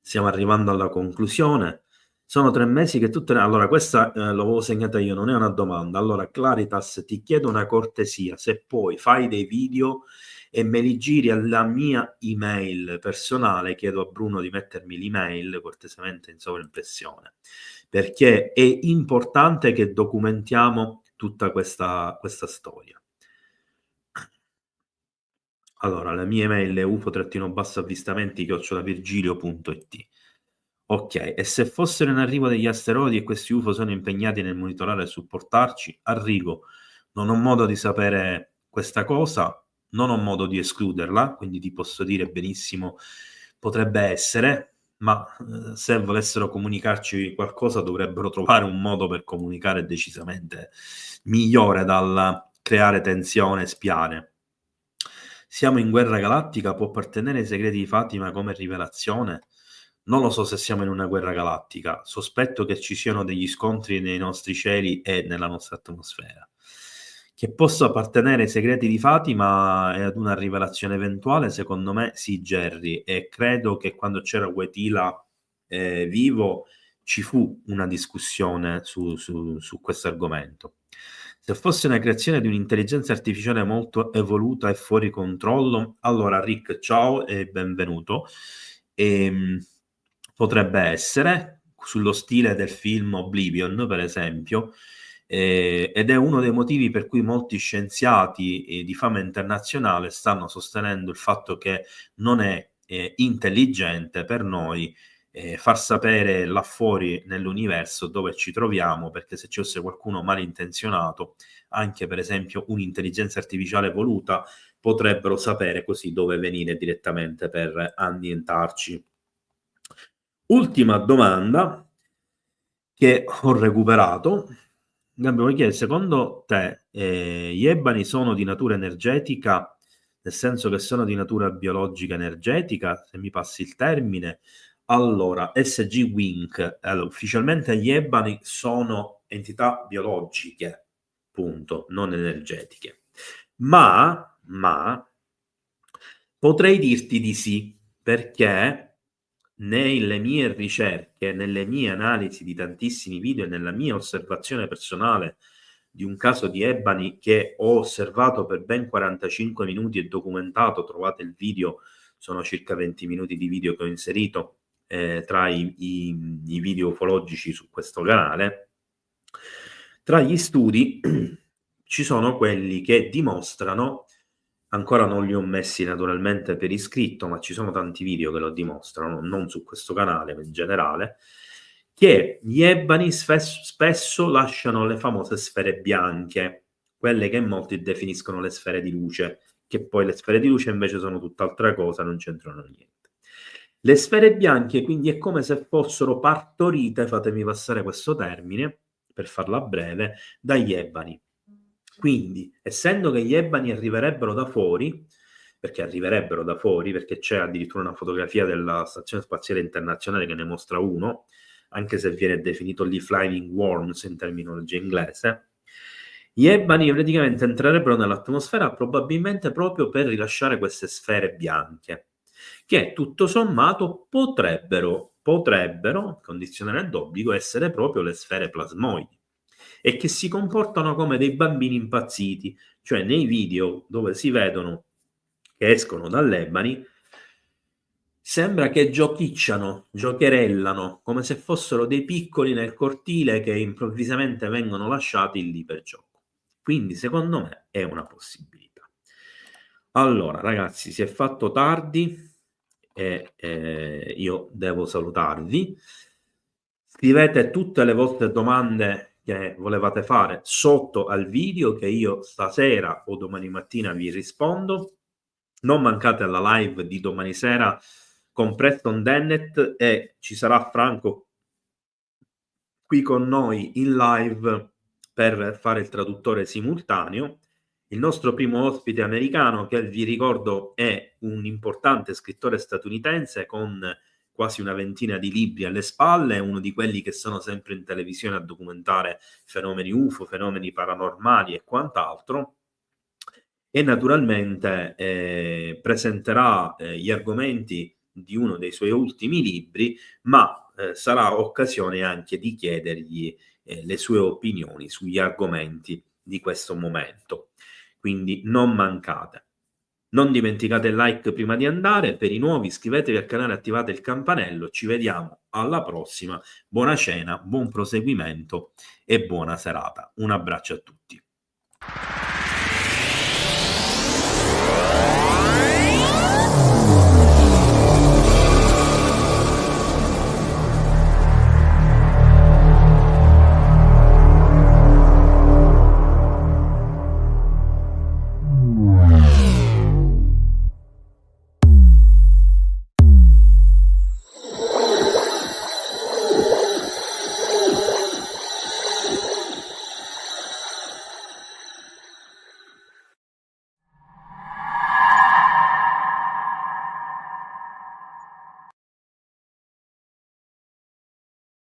Stiamo arrivando alla conclusione. Sono 3 mesi che tutte... Allora, questa l'avevo segnata io, non è una domanda. Allora, Claritas, ti chiedo una cortesia, se poi fai dei video e me li giri alla mia email personale, chiedo a Bruno di mettermi l'email cortesemente in sovraimpressione, perché è importante che documentiamo tutta questa storia. Allora, la mia email è ufo-avvistamenti@virgilio.it. Ok, e se fossero in arrivo degli asteroidi e questi UFO sono impegnati nel monitorare e supportarci, Arrigo, non ho modo di sapere questa cosa, non ho modo di escluderla, quindi ti posso dire benissimo potrebbe essere, ma se volessero comunicarci qualcosa dovrebbero trovare un modo per comunicare decisamente migliore dal creare tensione e spiare. Siamo in guerra galattica, può appartenere ai segreti di Fatima come rivelazione? Non lo so se siamo in una guerra galattica, sospetto che ci siano degli scontri nei nostri cieli e nella nostra atmosfera. Che possa appartenere ai segreti di Fatima e ad una rivelazione eventuale, secondo me sì, Jerry, e credo che quando c'era Wetila vivo ci fu una discussione su questo argomento. Se fosse una creazione di un'intelligenza artificiale molto evoluta e fuori controllo, allora Rick, ciao e benvenuto. Potrebbe essere sullo stile del film Oblivion, per esempio, ed è uno dei motivi per cui molti scienziati di fama internazionale stanno sostenendo il fatto che non è intelligente per noi far sapere là fuori nell'universo dove ci troviamo, perché se ci fosse qualcuno malintenzionato, anche per esempio un'intelligenza artificiale evoluta, potrebbero sapere così dove venire direttamente per annientarci. Ultima domanda che ho recuperato. Gabbo, vuoi chiedere, secondo te gli ebani sono di natura energetica, nel senso che sono di natura biologica energetica, se mi passi il termine? Allora, SG Wink, ufficialmente gli ebani sono entità biologiche, punto, non energetiche. Ma potrei dirti di sì, perché nelle mie ricerche, nelle mie analisi di tantissimi video e nella mia osservazione personale di un caso di ebani che ho osservato per ben 45 minuti e documentato, trovate il video, sono circa 20 minuti di video che ho inserito tra i video ufologici su questo canale. Tra gli studi ci sono quelli che dimostrano, ancora non li ho messi naturalmente per iscritto, ma ci sono tanti video che lo dimostrano, non su questo canale ma in generale, che gli ebani spesso lasciano le famose sfere bianche quelle che molti definiscono le sfere di luce, che poi le sfere di luce invece sono tutt'altra cosa, non c'entrano niente. Le sfere bianche quindi è come se fossero partorite, fatemi passare questo termine per farla breve, dagli ebani. Quindi, essendo che gli ebani arriverebbero da fuori, perché c'è addirittura una fotografia della Stazione Spaziale Internazionale che ne mostra uno, anche se viene definito lì flying worms in terminologia inglese, gli ebani praticamente entrerebbero nell'atmosfera probabilmente proprio per rilasciare queste sfere bianche, che tutto sommato potrebbero, condizionale d'obbligo, essere proprio le sfere plasmoidi, e che si comportano come dei bambini impazziti, cioè nei video dove si vedono che escono dall'ebani sembra che giocherellano, come se fossero dei piccoli nel cortile che improvvisamente vengono lasciati lì per gioco. Quindi secondo me è una possibilità. Allora ragazzi, si è fatto tardi e io devo salutarvi. Scrivete tutte le vostre domande che volevate fare sotto al video, che io stasera o domani mattina vi rispondo. Non mancate alla live di domani sera con Preston Dennett, e ci sarà Franco qui con noi in live per fare il traduttore simultaneo. Il nostro primo ospite americano, che vi ricordo è un importante scrittore statunitense con quasi una ventina di libri alle spalle, uno di quelli che sono sempre in televisione a documentare fenomeni UFO, fenomeni paranormali e quant'altro, e naturalmente presenterà gli argomenti di uno dei suoi ultimi libri, ma sarà occasione anche di chiedergli le sue opinioni sugli argomenti di questo momento. Quindi non mancate. Non dimenticate il like prima di andare. Per i nuovi iscrivetevi al canale, attivate il campanello. Ci vediamo alla prossima. Buona cena, buon proseguimento e buona serata. Un abbraccio a tutti.